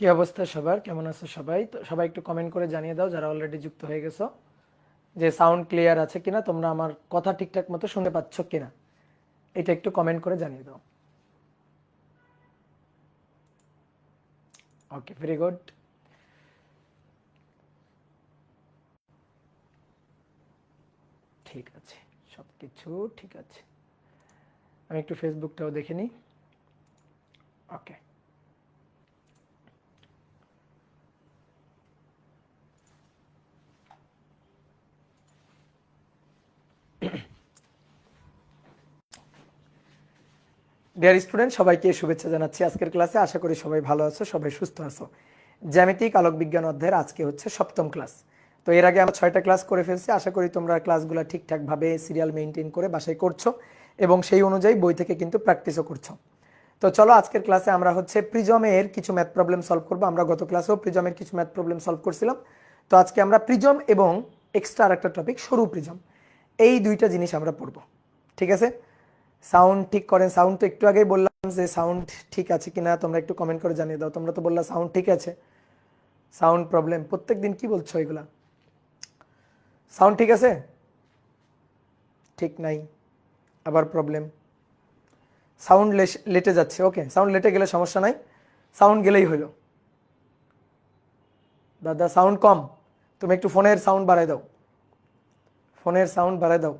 কি অবস্থা সবার, কেমন আছো সবাই? তো সবাই একটু কমেন্ট করে জানিয়ে দাও যারা অলরেডি যুক্ত হয়ে গেছো, যে সাউন্ড ক্লিয়ার আছে কিনা, তোমরা আমার কথা ঠিকঠাক মতো শুনতে পাচ্ছ কিনা, এটা একটু কমেন্ট করে জানিয়ে দাও। ওকে, ভেরি গুড। ঠিক আছে, সবকিছু ঠিক আছে। আমি একটু ফেসবুকটাও দেখে নিই। ওকে, ডিয়ার স্টুডেন্ট, সবাইকে শুভেচ্ছা জানাচ্ছি আজকের ক্লাসে। আশা করি সবাই ভালো আছো, সবাই সুস্থ আছো। জ্যামিতিক আলোক বিজ্ঞান অধ্যায়ের আজকে হচ্ছে সপ্তম ক্লাস। তো এর আগে আমরা 6টা ক্লাস করে ফেলছি। আশা করি তোমরা ক্লাসগুলো ঠিকঠাকভাবে সিরিয়াল মেনটেন করে বাসায় করছো এবং সেই অনুযায়ী বই থেকে কিন্তু প্র্যাকটিসও করছো। তো চলো, আজকের ক্লাসে আমরা হচ্ছে প্রিজমের কিছু ম্যাথ প্রবলেম সলভ করবো। আমরা গত ক্লাসেও প্রিজমের কিছু ম্যাথ প্রবলেম সলভ করছিলাম। তো আজকে আমরা প্রিজম এবং এক্সট্রা আরেকটা টপিক সরু প্রিজম, এই দুইটা জিনিস আমরা পড়বো। ঠিক আছে? সাউন্ড ঠিক করেন। সাউন্ড তো একটু আগেই বললাম যে সাউন্ড ঠিক আছে কিনা তোমরা একটু কমেন্ট করে জানিয়ে দাও। তোমরা তো বললা সাউন্ড ঠিক আছে। সাউন্ড প্রবলেম প্রত্যেক দিন কি বলছো এগুলা? সাউন্ড ঠিক আছে, ঠিক নাই, আবার প্রবলেম। সাউন্ড লেটে যাচ্ছে। ওকে, সাউন্ড লেটে গেলে সমস্যা নাই, সাউন্ড গেলেই হইল। দাদা সাউন্ড কম, তুমি একটু ফোনের সাউন্ড বাড়াই দাও, ফোনের সাউন্ড বাড়াই দাও।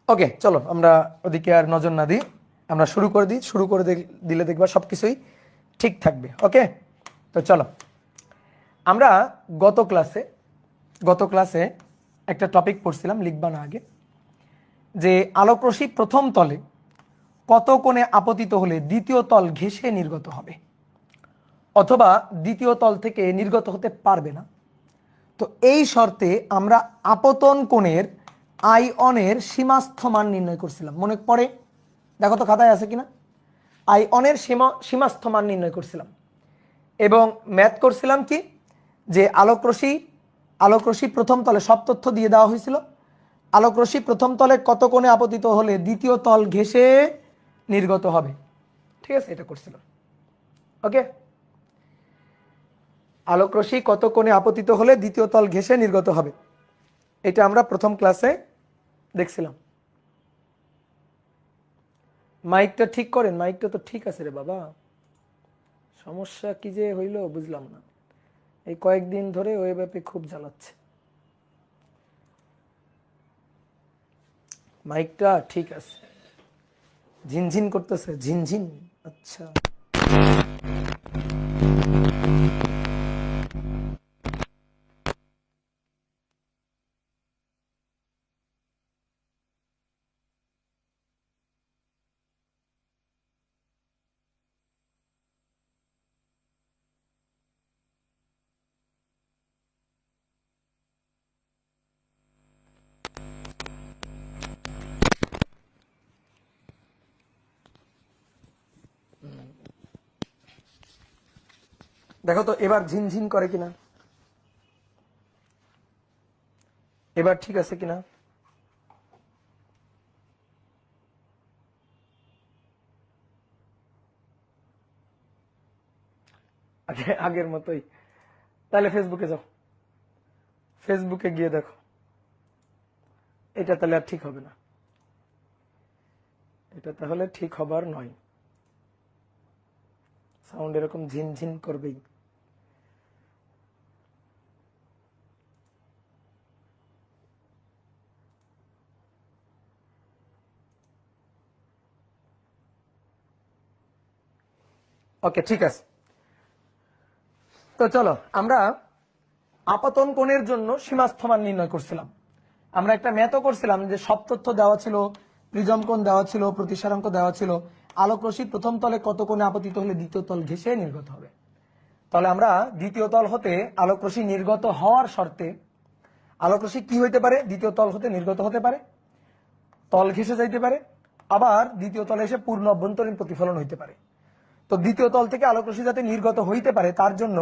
ওকে, চলো আমরা ওদিকে আর নজর না দিই, আমরা শুরু করে দিই। শুরু করে দিলে দেখবা সব কিছুই ঠিক থাকবে। ওকে, তো চলো, আমরা গত ক্লাসে একটা টপিক পড়ছিলাম, লিখবা না আগে, যে আলোকরশ্মি প্রথম তলে কত কোণে আপতিত হলে দ্বিতীয় তল ঘেঁষে নির্গত হবে, অথবা দ্বিতীয় তল থেকে নির্গত হতে পারবে না। তো এই শর্তে আমরা আপতন কোণের আইনের সীমাস্থ মান নির্ণয় করছিলাম। মনে পড়ে? দেখো তো খাতায় আছে কিনা। আইনের সীমাস্থ মান নির্ণয় করছিলাম এবং ম্যাথ করছিলাম কি, যে আলোকরশ্মি প্রথম তলে সব তথ্য দিয়ে দেওয়া হয়েছিল। আলোকরশ্মি প্রথম তলে কত কোণে আপতিত হলে দ্বিতীয় তল ঘেঁষে নির্গত হবে। ঠিক আছে, এটা করছিলাম। ওকে, আলোকরশ্মি কত কোণে আপতিত হলে দ্বিতীয় তল ঘেঁষে নির্গত হবে, এটা আমরা প্রথম ক্লাসে দেখছিলাম। মাইকটা ঠিক করেন, মাইকটা তো ঠিক আছে রে বাবা, সমস্যা কি যে হইল বুঝলাম না। এই কয়েকদিন ধরে ওই ব্যাপে খুব জ্বালাচ্ছে। মাইকটা ঠিক আছে, ঝিনঝিন করতেছে, ঝিনঝিন। আচ্ছা, দেখো তো এবার ঝিনঝিন করে কিনা, এবার ঠিক আছে কিনা। আগের মতোই। তাহলে ফেসবুকে যাও, ফেসবুকে গিয়ে দেখো। এটা তাহলে আর ঠিক হবে না, এটা তাহলে ঠিক হবার নয়। সাউন্ড এরকম ঝিনঝিন করবেই। ওকে, ঠিক আছে। তো চলো, আমরা আপতন কোণের জন্য সীমাস্থ মান নির্ণয় করছিলাম। আমরা একটা ম্যাথও করছিলাম, যে সব তথ্য দেওয়া ছিল, প্রিজম কোণ দেওয়া ছিল, প্রতিসারাঙ্ক দেওয়া ছিল, আলোকরশ্মি প্রথম তলে কত কোণে আপতিত হলে দ্বিতীয় তল ঘেঁষে নির্গত হবে। তাহলে আমরা দ্বিতীয় তল হতে আলোকরশ্মি নির্গত হওয়ার শর্তে, আলোকরশ্মি কি হইতে পারে, দ্বিতীয় তল হতে নির্গত হতে পারে, তল ঘেঁষে যাইতে পারে, আবার দ্বিতীয় তলে এসে পূর্ণ অভ্যন্তরীণ প্রতিফলন হইতে পারে। তো দ্বিতীয় তল থেকে আলোকরশ্মি যাতে নির্গত হইতে পারে তার জন্য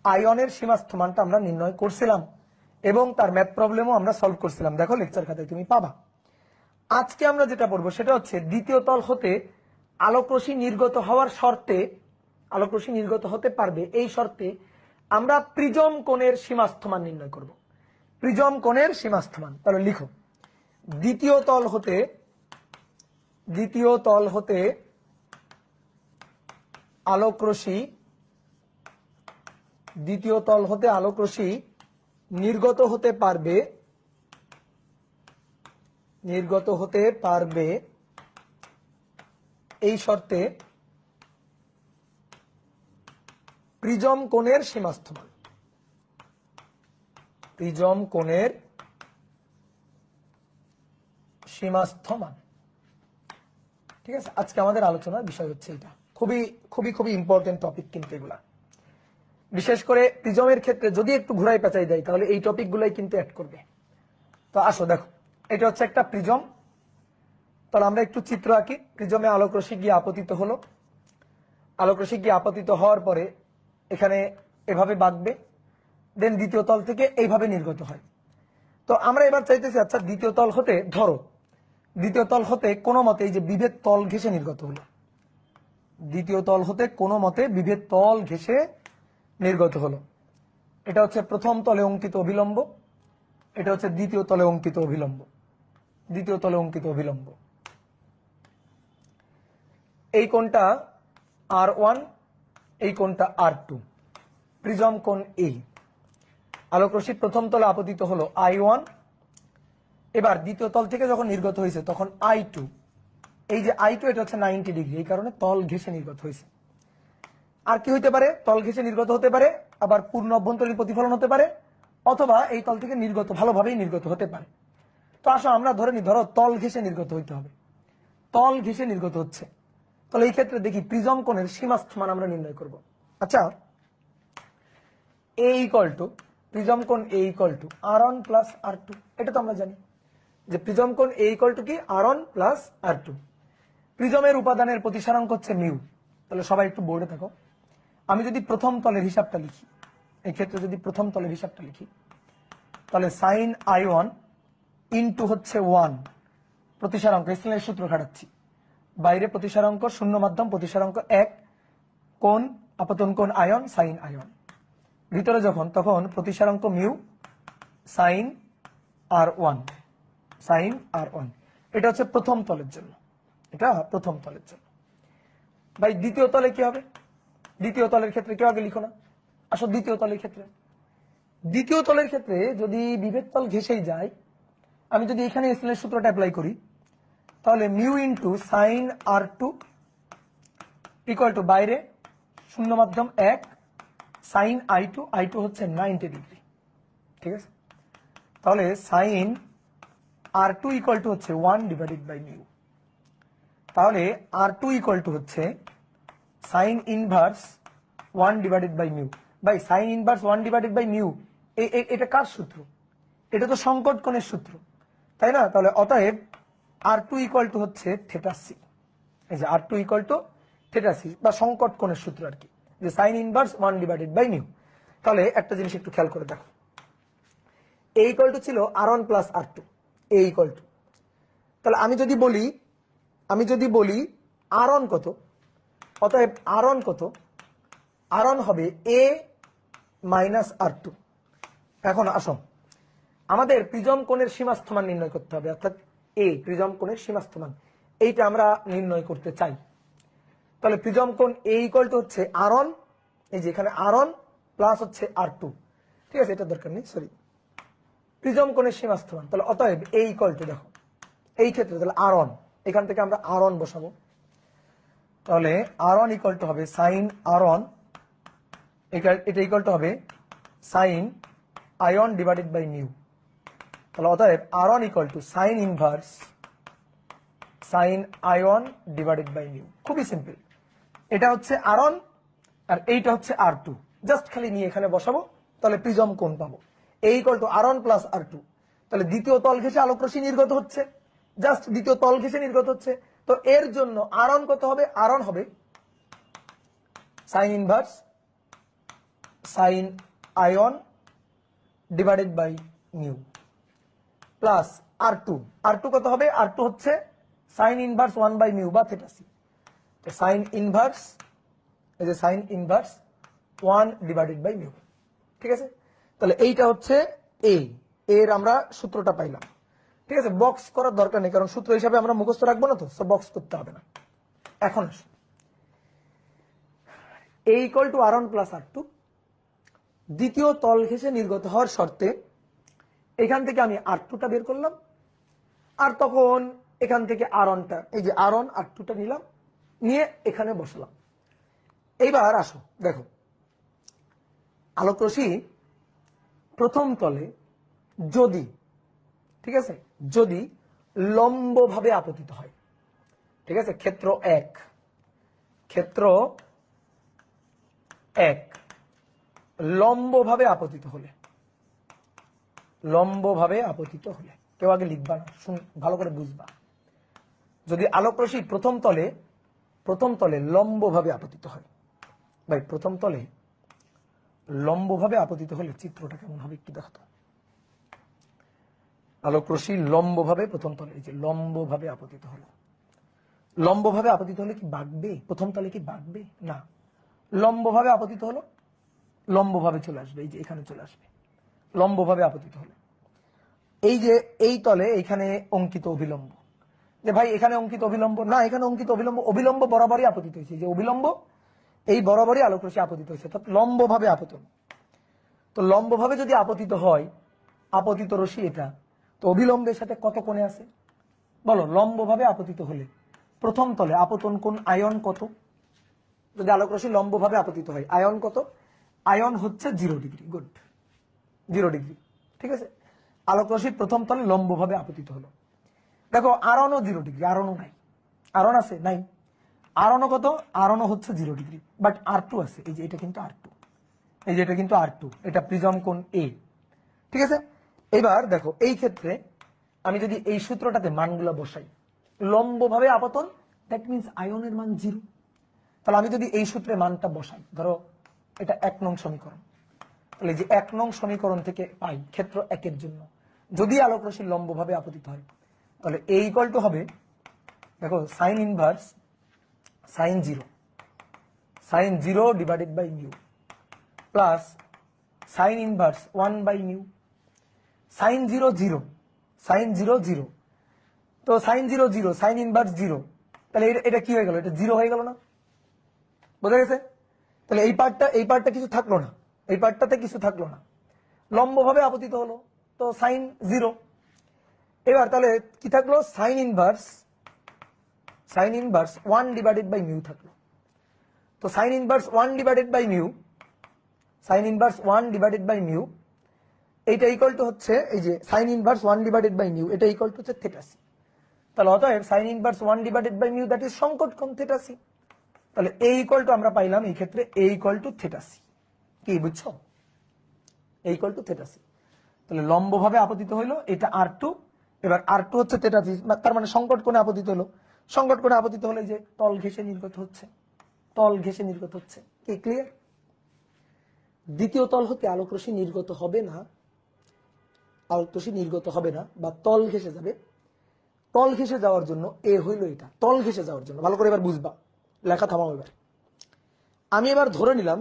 আয়নের সীমাস্থ মানটা আমরা নির্ণয় করছিলাম এবং তার ম্যাথ প্রবলেমও আমরা সলভ করছিলাম। দেখো লেকচার খাতায় তুমি পাবা। আজকে আমরা যেটা পড়বো সেটা হচ্ছে দ্বিতীয় তল হতে আলোকরশ্মি নির্গত হওয়ার শর্তে আলোক রশ্মি নির্গত হতে পারবে এই শর্তে আমরা প্রিজম কোণের সীমাস্থ মান নির্ণয় করব। প্রিজম কোণের সীমাস্থ মান, তাহলে লিখো দ্বিতীয় তল হতে আলোক রশ্মি নির্গত হতে পারবে এই শর্তে প্রিজম কোণের সীমাস্থ মান, ঠিক আছে। আজকে আমাদের আলোচনার বিষয় হচ্ছে এটা, খুবই খুবই খুবই ইম্পর্টেন্ট টপিক কিন্তু এগুলা। বিশেষ করে প্রিজমের ক্ষেত্রে যদি একটু ঘুরাই পেঁচাই দেয় তাহলে এই টপিক গুলাই কিন্তু অ্যাড করবে। তো আসো দেখো, এটা হচ্ছে একটা প্রিজম। তাহলে আমরা একটু চিত্র আঁকি। প্রিজমে আলোক রশ্মি গিয়ে আপতিত হলো, আলোক রশ্মি গিয়ে আপতিত হওয়ার পরে এখানে এভাবে বাঁকবে, দেন দ্বিতীয় তল থেকে এইভাবে নির্গত হয়। তো আমরা এবার চাইতেছি আচ্ছা দ্বিতীয় তল হতে ধরো দ্বিতীয় তল হতে কোনো মতে এই যে বিভেদ তল ঘেঁষে নির্গত হলো, দ্বিতীয় তল হতে কোনো মতে বিভেদ তল ঘেঁষে নির্গত হলো। এটা হচ্ছে প্রথম তলে অঙ্কিত অভিলম্ব, এটা হচ্ছে দ্বিতীয় তলে অঙ্কিত অভিলম্ব। এই কোণটা R1, এই কোণটা R2, প্রিজম কোণ এই। আলোক রশ্মি প্রথম তলে আপতিত হলো I1, এবার দ্বিতীয় তল থেকে যখন নির্গত হয়েছে তখন I2, এই যে I2 এটা হচ্ছে 90 ডিগ্রি, এই কারণে তল ঘেঁষে নির্গত হয়েছে। আর কি হইতে পারে? তল ঘেঁষে নির্গত হতে পারে, আবার পূর্ণ অভ্যন্তরীণ প্রতিফলন হতে পারে, অথবা এই তল থেকে ভালোভাবেই নির্গত হতে পারে। তো আসো আমরা ধরে নি, ধরো তল ঘেঁষে নির্গত হইতে হবে, তল ঘেঁষে নির্গত হচ্ছে। তাহলে এই ক্ষেত্রে দেখি প্রিজম কোণের সীমাস্থ মান আমরা নির্ণয় করব। আচ্ছা, প্রিজম কোণ A = R1 + R2, এটা তো আমরা জানি যে প্রিজম কোণ A = কি R1 + R2। প্রিজমের উপাদানের প্রতিসারাঙ্ক হচ্ছে মিউ। তাহলে সবাই একটু বোর্ডে থাকো। আমি যদি প্রথম তলের হিসাবটা লিখি, এই ক্ষেত্রে যদি প্রথম তলের হিসাবটা লিখি, তাহলে sin I1 ইনটু হচ্ছে 1 প্রতিসারাঙ্ক, স্নেলের সূত্র খাটাচ্ছি, বাইরে প্রতিসারাঙ্ক 0 মাধ্যম প্রতিসারাঙ্ক 1, কোণ আপতন কোণ আয়ন sin I1, ভিতরে যখন তখন প্রতিসারাঙ্ক মিউ sin R1। এটা হচ্ছে প্রথম তলের জন্য, ভাই দ্বিতীয় তলে কি হবে? দ্বিতীয় তলের ক্ষেত্রে কেউ আগে লিখো না। আসো দ্বিতীয় তলের ক্ষেত্রে যদি বিভেদ তল ঘেঁষেই যায়, আমি যদি এখানে স্নেলের সূত্রটা অ্যাপ্লাই করি, তাহলে mu into sign R2 equal to বাইরে 0 মাধ্যম 1 সাইন I2 হচ্ছে 90 ডিগ্রি, ঠিক আছে। তাহলে সাইন R2 ইকুয়াল টু হচ্ছে 1/মিউ। তাহলে R2 ইকুয়াল টু হচ্ছে সাইন ইনভার্স 1/মিউ। ভাই সাইন ইনভার্স 1/মিউ এটা কার সূত্র? এটা তো সংকট কোণের সূত্র, তাই না? তাহলে অতএব R2 ইকুয়াল টু হচ্ছে থিটা সি। এই যে R2 equal to theta C বা সংকট কোণের সূত্র আর কি, যে সাইন ইনভার্স 1/মিউ। তাহলে একটা জিনিস একটু খেয়াল করে দেখো, A ইকুয়াল টু ছিল R1 + R2, A equal two, তাহলে আমি যদি বলি R1 কত, অতএব R1 কত? R1 হবে A - R2। এখন আসো আমাদের প্রিজম কোণের সীমাস্থ মান নির্ণয় করতে হবে, অর্থাৎ প্রিজম কোণের সীমাস্থ মান এইটা আমরা নির্ণয় করতে চাই। তাহলে প্রিজম কোণ A ইকুয়াল টু হচ্ছে R1, এই যে এখানে R1 প্লাস হচ্ছে R2, ঠিক আছে, এটা দরকার নেই, সরি। প্রিজম কোণের সীমাস্থ মান, তাহলে অতএব A ইকুয়াল টু, দেখো এই ক্ষেত্রে তাহলে R1, এখান থেকে আমরা R1 বসাবো। তাহলে R1 ইকুয়াল টু হবে সাইন R1, এটা ইকুয়াল টু হবে সাইন I1/মিউ। তাহলে অতএব R1 equal to sine inverse sine I1/মিউ। খুবই সিম্পল, এটা হচ্ছে R1 আর এইটা হচ্ছে R2, জাস্ট খালি নিয়ে এখানে বসাবো, তাহলে প্রিজম কোণ পাবো। A equal two R1 + R2। তাহলে দ্বিতীয় তল ঘেঁষে আলোক রশ্মি নির্গত হচ্ছে, জাস্ট দ্বিতীয় তল ঘেঁষে নির্গত হচ্ছে। তো এর জন্য R1 কত হবে? R1 হবে সাইন ইনভার্স সাইন I1/মিউ প্লাস R2 কত হবে? R2 হচ্ছে সাইন ইনভার্স 1/মিউ বা থিটা সি। তো সাইন ইনভার্স এই যে সাইন ইনভার্স 1/μ। ঠিক আছে, তাহলে এইটা হচ্ছে এর আমরা সূত্রটা পাইলাম। ঠিক আছে, বক্স করার দরকার নেই, কারণ সূত্র হিসাবে আমরা মুখস্থ রাখবো না, তো সব বক্স করতে হবে না। এখন আসো, A=R1 + R2, দ্বিতীয় তল ঘেঁষে নির্গত হওয়ার শর্তে এখান থেকে আমি R2টা বের করলাম, আর তখন এখান থেকে R1টা, এই যে R1 R2টা নিলাম, নিয়ে এখানে বসালাম। এইবার আসো দেখো, আলোকরশ্মি প্রথম তলে যদি, ঠিক আছে, যদি লম্বভাবে আপতিত হয়, ঠিক আছে, ক্ষেত্র 1 লম্বভাবে আপতিত হলে, কেউ আগে লিখবা না, ভালো করে বুঝবা। যদি আলোকরশ্মি প্রথম তলে লম্বভাবে আপতিত হয়, ভাই প্রথম তলে লম্বভাবে আপতিত হলে চিত্রটা কেমন হবে একটু দেখাতো। আলোকরশ্মি লম্বভাবে প্রথম তলে, এই যে লম্বভাবে আপতিত হলো, লম্বভাবে আপতিত হলে কি বাঁকবে? প্রথম তলে কি বাঁকবে? না, লম্বভাবে আপতিত হলো, লম্বভাবে চলে আসবে, এই যে এখানে চলে আসবে। লম্বভাবে আপতিত হলে এই যে এই তলে এইখানে অঙ্কিত অভিলম্ব, যে ভাই এখানে অঙ্কিত অভিলম্ব না, এখানে অঙ্কিত অভিলম্ব বরাবরই আপতিত হয়েছে, যে অভিলম্ব এই বরাবরই আলোকরশ্মি আপতিত হয়েছে, অর্থাৎ লম্বভাবে আপতন। তো লম্বভাবে যদি আপতিত হয়, আপতিত রশ্মি এটা, তো অভিলম্বের সাথে কত কোণে আছে বলো? লম্বভাবে আপতিত হলে প্রথম তলে আপতন কোণ আয়ন কত? যদি আলোকরশ্মি লম্বভাবে আপতিত হয়, আয়ন কত? আয়ন হচ্ছে 0 ডিগ্রি। Good, 0 degree. ঠিক আছে, আলোকরশ্মি প্রথম তলে লম্বভাবে আপতিত হলো। দেখো আরনও 0 ডিগ্রি, আরনও নাই, আরন আছে নাই, আরনও কত? আরনও হচ্ছে 0 ডিগ্রি, বাট R2 আছে, এই যে এটা কিন্তু R2, এই যে এটা কিন্তু R2, এটা প্রিজম কোণ A। ঠিক আছে, এবার দেখো এই ক্ষেত্রে আমি যদি এই সূত্রটাতে মানগুলো বসাই, লম্বভাবে আপতন, দ্যাট মিন্স আয়নের মান 0। তাহলে আমি যদি এই সূত্রে মানটা বসাই, ধরো এটা 1 নং সমীকরণ, তাহলে যে 1 নং সমীকরণ থেকে পাই ক্ষেত্র 1 এর জন্য যদি আলোকরশ্মি লম্বভাবে আপতিত হয়, তাহলে A = হবে, দেখো sine inverse sine 0/μ plus sine inverse 1/μ, sine 0 তো সাইন 0 সাইন ইনভার্স 0, তাহলে এটা কি হয়ে গেল? এটা 0 হয়ে গেল না? বোঝা গেছে? তাহলে এই পার্টটা কিছু থাকলো না, এই পার্টটাতে কিছু থাকলো না, লম্বভাবে আপতিত হলো, তো সাইন 0। এবার তাহলে কি থাকলো? সাইন ইনভার্স 1/μ থাকলো। তো সাইন ইনভার্স 1/μ এইটা ইকুয়াল টু হচ্ছে, এই যে সাইন ইনভার্স 1/μ, এটা ইকুয়াল টু হচ্ছে θc। তাহলে অতএব সাইন ইনভার্স 1/μ দ্যাট ইজ সংকট কোণ θc। তাহলে A ইকুয়াল টু আমরা পাইলাম এই ক্ষেত্রে A ইকুয়াল টু θc। কি বুঝছো? A equal two θc। তাহলে লম্বভাবে আপতিত হইলো এটা R2, এবার R2 হচ্ছে θc, তার মানে সংকট কোণে আপতিত হলো। সংকট কোণে আপতিত হলে যে তল ঘেঁষে নির্গত হচ্ছে, কি ক্লিয়ার? দ্বিতীয় তল হতে আলোকরশ্মি নির্গত হবে না, বা তল ঘেঁষে যাবে। তল ঘেঁষে যাওয়ার জন্য এ হইল এটা, তল ঘেঁষে যাওয়ার জন্য, ভালো করে এবার বুঝবা, লেখা থামাও। এবার আমি এবার ধরে নিলাম,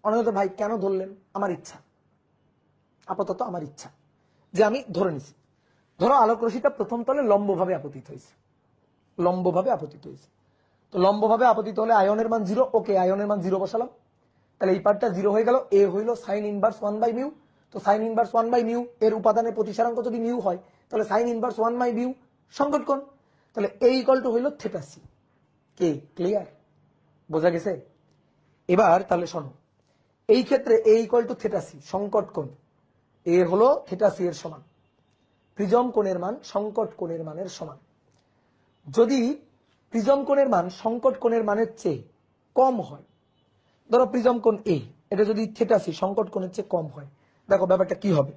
অনেক ভাই কেন ধরলেন? আমার ইচ্ছা, আপাতত আমার ইচ্ছা যে আমি ধরে নিছি, ধরো আলোকরশ্মিটা প্রথম তলে লম্বভাবে আপতিত হয়েছে, তো লম্বভাবে আপতিত হলে আয়নের মান 0, ওকে আয়নের মান 0 বসালাম, তাহলে এই পার্টটা 0 হয়ে গেল। এ হইল সাইন ইনভার্স 1/μ, তো সাইন ইনভার্স 1/μ এর উপাদানের প্রতিসারাঙ্ক যদি মিউ হয়, তাহলে সাইন ইনভার্স 1/μ সংকট কোণ, তাহলে A ইকুয়াল টু হইল θc। কে ক্লিয়ার? বোঝা গেছে? এবার তাহলে শোনো, এই ক্ষেত্রে A ইকুয়াল টু θc, সংকট কোণ এ হলো θc এর সমান, প্রিজম কোণের মান সংকট কোণের মানের সমান। যদি প্রিজম কোণের মান সংকট কোণের মানের চেয়ে কম হয়, ধরো প্রিজম কোণ A, এটা যদি θc সংকট কোণের চেয়ে কম হয়, দেখো ব্যাপারটা কি হবে।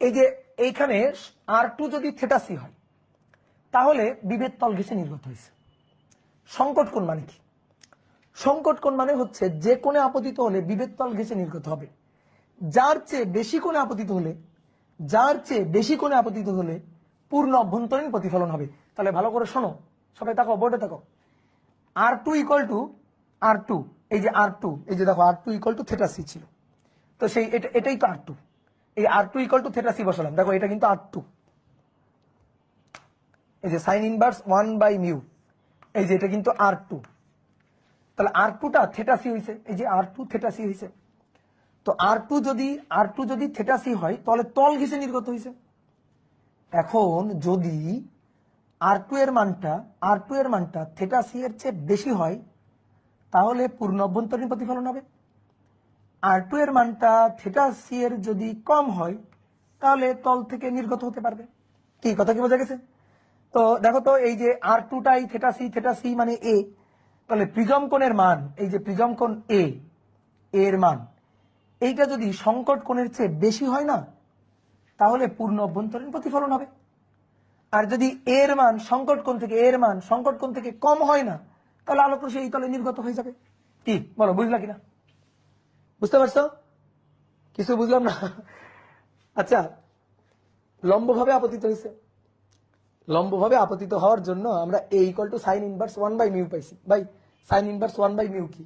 এই যে এইখানে R2 যদি θc হয়, তাহলে বিভেদ তল ঘেঁষে নির্গত হয়েছে। সংকট কোণ মানে কি? সংকট কোণ মানে হচ্ছে যে কোণে আপতিত হলে বিভেদ তল ঘেঁষে নির্গত হবে, যার চেয়ে বেশি কোণে আপতিত হলে পূর্ণ অভ্যন্তরীণ প্রতিফলন হবে। তাহলে ভালো করে শোনো, সবাই তাকাও, বোর্ডে তাকাও। R2 ইকুয়াল টু R2, এই যে R2, এই যে দেখো R2 equal to theta C ছিল, তো সেই এটাই তো R2, এই R2 equal to theta C বসালাম, দেখো এটা কিন্তু R2, এই যে সাইন ইনভার্স 1/μ, এই যে এটা কিন্তু R2, তাহলে R2টা থেটা সি হয়েছে, এই যে R2 থেটা সি হয়েছে। তো R2 যদি থেটা সি হয় তাহলে তল ঘেঁষে নির্গত হয়েছে। এখন যদি R2 এর মানটা থেটা সি এর চেয়ে বেশি হয় তাহলে পূর্ণ অভ্যন্তরীণ প্রতিফলন হবে। R2 এর মানটা থেটা সি এর যদি কম হয় তাহলে তল থেকে নির্গত হতে পারবে। কি কথা কি বোঝা গেছে? তো দেখো তো, এই যে R2টাই থেটা সি মানে এ, তাহলে প্রিজম কোণের মান, এই যে প্রিজম কোণ এ এর মান, এইটা যদি সংকট কোণের চেয়ে বেশি হয় না তাহলে পূর্ণ অভ্যন্তরীণ প্রতিফলন হবে। আর যদি এর মান সংকট কোণ থেকে কম হয় না তাহলে আলোকরশ্মি এই তলে নির্গত হয়ে যাবে। কি বলো, বুঝলা কিনা? বুঝতে পারছো? কিছু বুঝলাম না। আচ্ছা, লম্বভাবে আপতিত হয়েছে, লম্বভাবে আপতিত হওয়ার জন্য আমরা a equal to sine inverse 1/μ পাইছি। ভাই সাইন ইনভার্স 1/μ কি?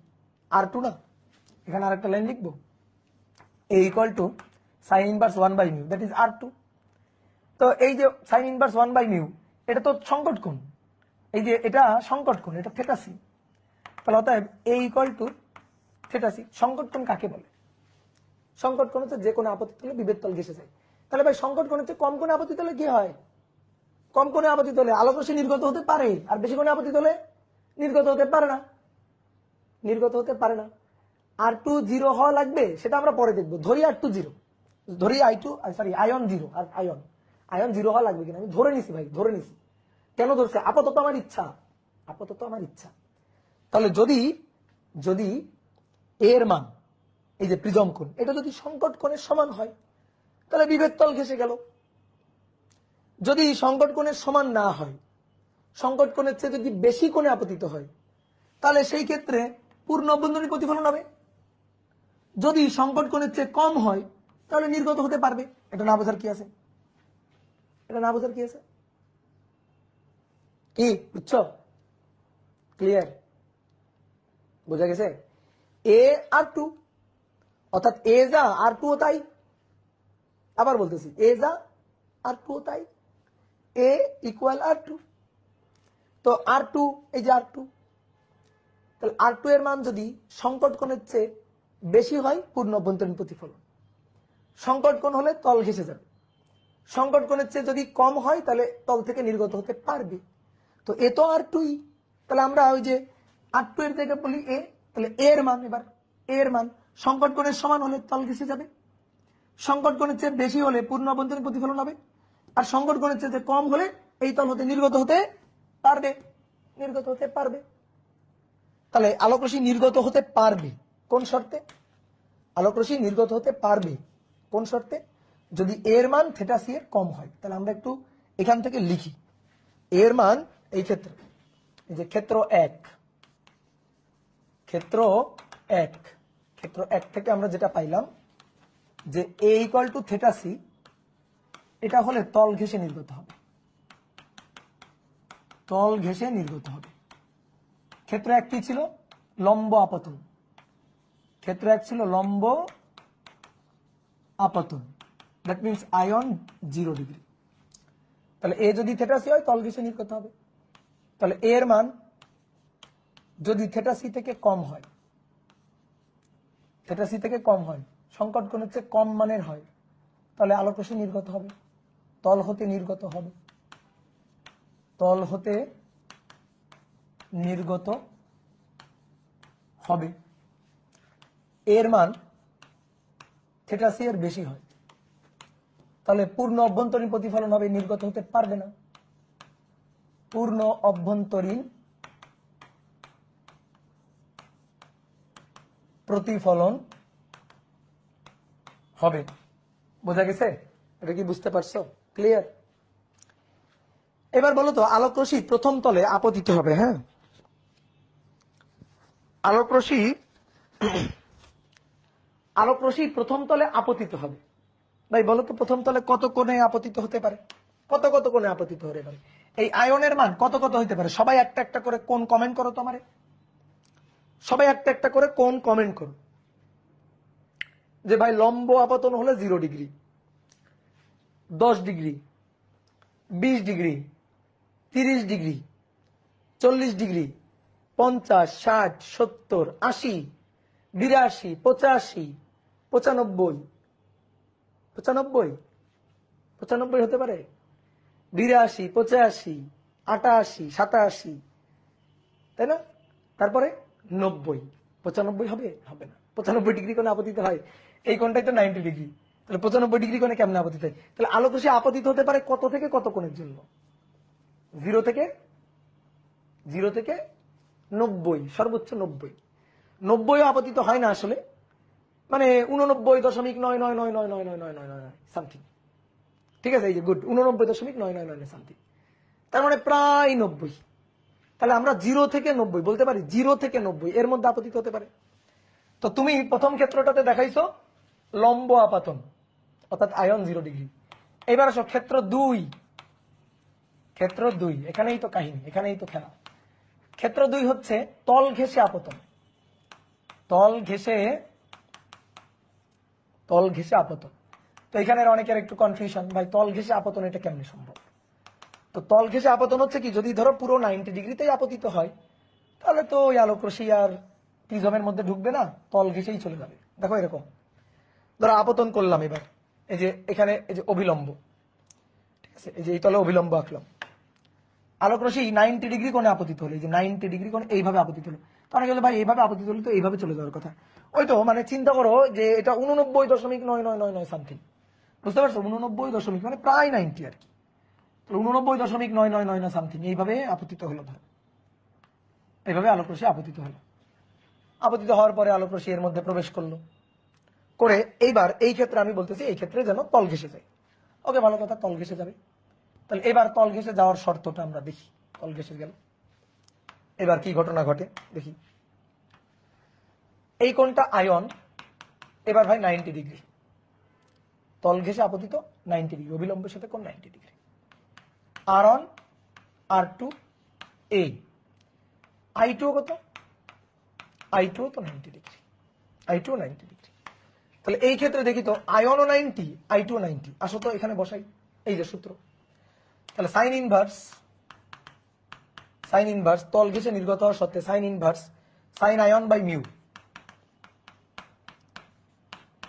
R2 না? এখানে আরেকটা লাইন লিখবো, a equal to sine inverse 1/μ, that is R2। তো এই যে সাইন ইনভার্স 1/μ, এটা তো সংকট কোণ, এই যে এটা সংকট কোণ, এটা থেটা সি, তাহলে অতএব a equal to theta c. সংকট কোণ কাকে বলে? সংকট কোণ হচ্ছে যে কোনো আপতিত হলে বিভেদ তল ঘেঁষে যায়। তাহলে ভাই সংকট কোণ হচ্ছে কম কোণে আপতিত হলে কি হয়? কম কোণে আপতিত হলে আলোকরশ্মি নির্গত হতে পারে, আর বেশি কোণে আপতিত হলে নির্গত হতে পারে না, নির্গত হতে পারে না। R2 0 হওয়া লাগবে, সেটা আমরা পরে দেখবো। ধরি R2 0, ধরি আয়ন 0, আর আয়ন 0 হওয়া লাগবে কিনা আমি ধরে নিছি ভাই, ধরে নিছি। কেন ধরছে? আপাতত আমার ইচ্ছা। তাহলে যদি এর মান, এই যে প্রিজম কোণ, এটা যদি সংকট কোণের সমান হয় তাহলে বিভেদ তল ঘেঁষে গেল। যদি সংকট কোণের সমান না হয়, সংকট কোণের চেয়ে যদি বেশি কোণে আপতিত হয় তাহলে সেই ক্ষেত্রে পূর্ণ অভ্যন্তরীণ প্রতিফলন হবে। যদি সংকট কোণের চেয়ে কম হয় তাহলে নির্গত হতে পারবে। এটা না বোঝার কি আছে? কি বুঝছো? ক্লিয়ার? বোঝা গেছে? এ আর টু, অর্থাৎ এ যা R2 ও তাই। আবার বলতেছি, এ যা R2 ও তাই, এ ইকুয়াল R2। তো R2, এই যে R2, তাহলে R2 এর মান যদি সংকট কোণের চেয়ে বেশি হয় পূর্ণ অভ্যন্তরীণ প্রতিফলন, সংকট কোণ হলে তল ঘেঁষে যাবে। সংকট কোণের চেয়ে যদি কম হয় তাহলে তল থেকে নির্গত হতে পারবে। তো এ তো R2ই, তাহলে আমরা ওই যে R2 এর জায়গায় বলি এ, তাহলে এর মান, এবার এর মান সংকট কোণের সমান হলে তল ঘেঁষে যাবে, সংকট কোণের চেয়ে বেশি হলে পূর্ণ অভ্যন্তরীণ প্রতিফলন হবে, আর সংকট কোণের চেয়ে কম হলে এই তল হতে নির্গত হতে পারবে। তাহলে আলোকরশ্মি নির্গত হতে পারবে কোন শর্তে? আলোকরশ্মি নির্গত হতে পারবে কোন শর্তে? যদি এর মান থেটা সি এর কম হয়। তাহলে আমরা একটু এখান থেকে লিখি, এর মান এই ক্ষেত্রে, এই যে ক্ষেত্র 1 থেকে আমরা যেটা পাইলাম যে a equal to theta c, এটা হলে তল ঘেঁষে নির্গত হবে, ক্ষেত্র 1 কি ছিল? লম্ব আপতন। ক্ষেত্র 1 ছিল লম্ব আপতন, দ্যাট মিনস আয়ন 0 ডিগ্রি। তাহলে এ যদি থেটা সি হয় তল ঘেঁষে নির্গত হবে। তাহলে এর মান যদি থেটা সি থেকে কম হয়, সংকট কোণের চেয়ে কম মানের হয়, তাহলে আলোকরশ্মি নির্গত হবে, তল হতে নির্গত হবে। এর মান থেটা সি এর বেশি হয়, তাহলে পূর্ণ অভ্যন্তরীণ প্রতিফলন হবে, নির্গত হতে পারবে না। পূর্ণ অভ্যন্তরীণ প্রতিফলন হবে। বোঝা গেছে? এটা কি বুঝতে পারছো? ক্লিয়ার? এবার বলো তো, আলোকরশ্মি প্রথম তলে আপতিত হবে। হ্যাঁ, আলোকরশ্মি প্রথম তলে আপতিত হবে। ভাই বলো তো, প্রথম তলে কত কোণে আপতিত হতে পারে? কত কোণে আপতিত হতে পারে? এই আয়নের মান কত হতে পারে? সবাই একটা একটা করে কোণ কমেন্ট করো তো আমারে। সবাই একটা একটা করে কোণ কমেন্ট করো যে ভাই লম্ব আপতন হলে 0 degree, 10 degree, 20 degree, 30 degree, 40 degree, 50, 60, 70, 80, 82, 85, 95, 95, 95 হতে পারে, 82, 85, 88, 87, তাই না? তারপরে 90, 95 হবে? হবে না। 95 ডিগ্রি কোণে আপতিত হয়, এই কোণটাই তো 90 ডিগ্রি, তাহলে 95 ডিগ্রি কোণে কেমনে আপতিত হয়? তাহলে আলোক রশ্মি আপতিত হতে পারে কত থেকে কত কোণের জন্য? 0 থেকে 90, সর্বোচ্চ 90। 90ও আপতিত হয় না আসলে, মানে 89.9999999 সামথিং, ঠিক আছে? এই যে গুড, 89.999 সামথিং, তার মানে প্রায় 90। তাহলে আমরা 0 থেকে 90 বলতে পারি, 0 থেকে 90 এর মধ্যে আপতিত হতে পারে। তো তুমি প্রথম ক্ষেত্রটাতে দেখাইছো লম্ব আপাতন, অর্থাৎ আয়ন 0 ডিগ্রি। এবার আসো ক্ষেত্র 2। ক্ষেত্র 2, এখানেই তো কাহিনী, এখানেই তো খেলা। ক্ষেত্র 2 হচ্ছে তল ঘেঁষে আপতন। তল ঘেঁষে আপতন। তো এখানে অনেকের একটু কনফিউশন, ভাই তল ঘেঁষে আপতন এটা কেমনে সম্ভব? তো তল ঘেঁষে আপতন হচ্ছে কি, যদি ধরো পুরো 90 ডিগ্রিতেই আপতিত হয়, তাহলে তো ওই আলোক রশ্মি আর প্রিজমের মধ্যে ঢুকবে না, তল ঘেঁষেই চলে যাবে। দেখো এরকম ধরো আপতন করলাম, এবার এই যে এখানে এই যে অভিলম্ব, ঠিক আছে, এই যে এই তলে অভিলম্ব আঁকলাম, আলোক রশ্মি 90 ডিগ্রি কোণে আপতিত হলো, এই যে 90 ডিগ্রি কোণে এইভাবে আপতিত হলো। তো অনেকে বলে ভাই এইভাবে আপতিত হলে তো এইভাবে চলে যাওয়ার কথা। ওই তো মানে চিন্তা করো যে এটা 89.9999 সামথিং, বুঝতে পারছো? 89 মানে প্রায় 90 আর কি। 89.999 সামথিং এইভাবে আপতিত হলো, ধর এইভাবে আলোক রশ্মি আপতিত হলো। আপতিত হওয়ার পরে আলোক রশ্মি এর মধ্যে প্রবেশ করলো, করে এইবার এই ক্ষেত্রে আমি বলতেছি এই ক্ষেত্রে যেন তল ঘেঁষে যায়। ওকে, ভালো কথা, তল ঘেঁষে যাবে। তাহলে এবার তল ঘেঁষে যাওয়ার শর্তটা আমরা দেখি। তল ঘেঁষে গেল, এবার কি ঘটনা ঘটে দেখি। এই কোণটা আয়ন, এবার ভাই 90 ডিগ্রি, তল ঘেঁষে আপতিত 90 ডিগ্রি, অভিলম্বের সাথে কোণ 90 degree. R1, R2, A, I2 কত? I2 তো 90 ডিগ্রি, I2 90 ডিগ্রি। তাহলে এই ক্ষেত্রে দেখি তো আয়নও 90, I2 90। আসো তো এখানে বসাই, এই যে সূত্র। তাহলে সাইন ইনভার্স তল ঘেঁষে নির্গত হওয়ার সত্ত্বে সাইন ইনভার্স সাইন আয়ন by mu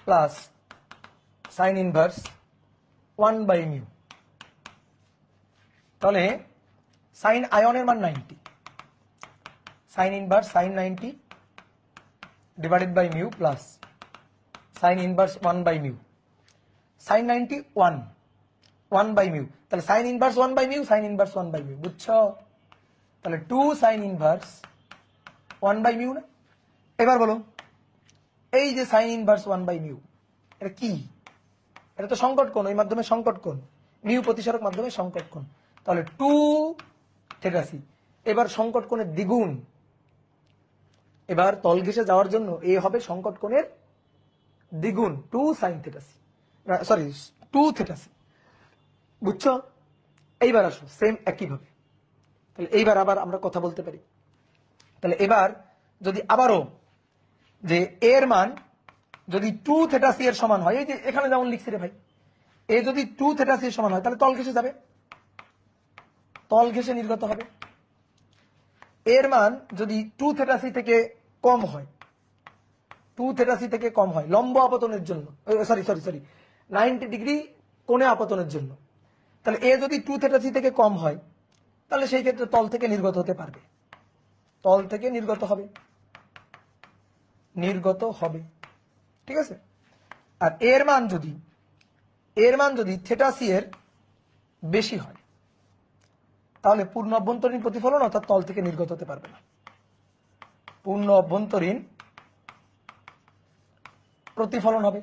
plus sine inverse 1 by mu. তাহলে সাইন আয়নের মান 90, sine inverse sine 90 divided by mu plus sine inverse 1 by mu. Sine 90 1 by mu, তাহলে sine inverse 1 by mu, sine inverse 1 by mu, বুঝছো? তাহলে 2 sine inverse 1 by mu না? এবার বলো এই যে সাইন ইনভার্স 1 বাই মিউ এটা কি? এটা তো সংকট কোণ, ওই মাধ্যমে সংকট কোণ, মিউ প্রতিসারক মাধ্যমে সংকট কোণ। তাহলে 2 থেটাসি, এবার সংকট কোণের দ্বিগুণ। এবার তল ঘেঁষে যাওয়ার জন্য এ হবে সংকট কোণের দ্বিগুণ, 2 সাইন থেটাসি, সরি 2 থেটাসি, বুঝছো? এইবার আসো সেম একইভাবে, তাহলে এইবার আবার আমরা কথা বলতে পারি। তাহলে এবার যদি আবারও যে এর মান যদি 2 থেটাসি এর সমান হয়, এই যে এখানে যেমন লিখছি রে ভাই, এ যদি 2 থেটাসি এর সমান হয় তাহলে তল ঘেঁষে যাবে, তল ঘেঁষে নির্গত হবে। এর মান যদি 2 থেটাসি থেকে কম হয়, 2 থেটাসি থেকে কম হয় লম্ব আপতনের জন্য, সরি 90 ডিগ্রি কোণে আপতনের জন্য, তাহলে এ যদি 2 থেটাসি থেকে কম হয় তাহলে সেই ক্ষেত্রে তল থেকে নির্গত হতে পারবে, তল থেকে নির্গত হবে, ঠিক আছে? আর এর মান যদি থেটাসি এর বেশি হয় তাহলে পূর্ণ অভ্যন্তরীণ প্রতিফলন অর্থাৎ তল থেকে নির্গত হতে পারবে না, পূর্ণ অভ্যন্তরীণ প্রতিফলন হবে,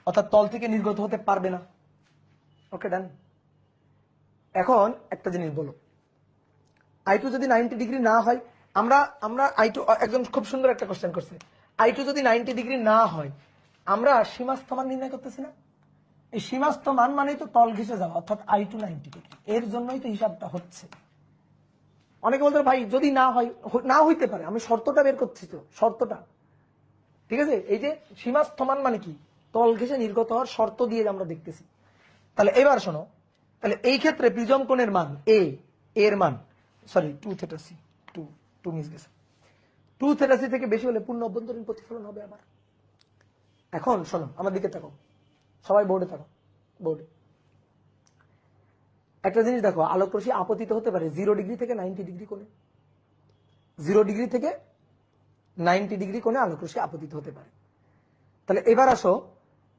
অর্থাৎ তল থেকে নির্গত হতে পারবে না। ওকে, ডান। এখন একটা জিনিস বলো, I2 যদি 90 ডিগ্রি না হয়, আমরা I2, একজন খুব সুন্দর একটা কোশ্চেন করছে, I2 যদি 90 ডিগ্রি না হয় আমরা সীমাস্থ মান নির্ণয় করতেছি না? এই সীমাস্থ মান মানেই তো তল ঘেঁষে যাওয়া, অর্থাৎ I2 90 ডিগ্রি, এর জন্যই তো হিসাবটা হচ্ছে। অনেকে বলতে ভাই যদি না হয়, না হইতে পারে, আমি শর্তটা বের করছি তো, শর্তটা ঠিক আছে। এই যে সীমাস্থমান মানে কি, তল ঘেঁষে নির্গত হওয়ার শর্ত দিয়ে আমরা দেখতেছি। তাহলে এবার শোনো, তাহলে এই ক্ষেত্রে প্রিজম কোণের মান এর মান সরি 2 θ c 2 মিস গেছে, 2 θ c থেকে বেশি হলে পূর্ণ অভ্যন্তরীণ প্রতিফলন হবে আবার। এখন শোনো আমার দিকে তাকাও, সবাই বোর্ডে তাকাও, বোর্ডে একটা জিনিস দেখো, আলোক রশ্মি আপতিত হতে পারে 0 ডিগ্রি থেকে 90 ডিগ্রি কোণে, 0 ডিগ্রি থেকে 90 ডিগ্রি কোণে আলোক রশ্মি আপতিত হতে পারে। তাহলে এবার আসো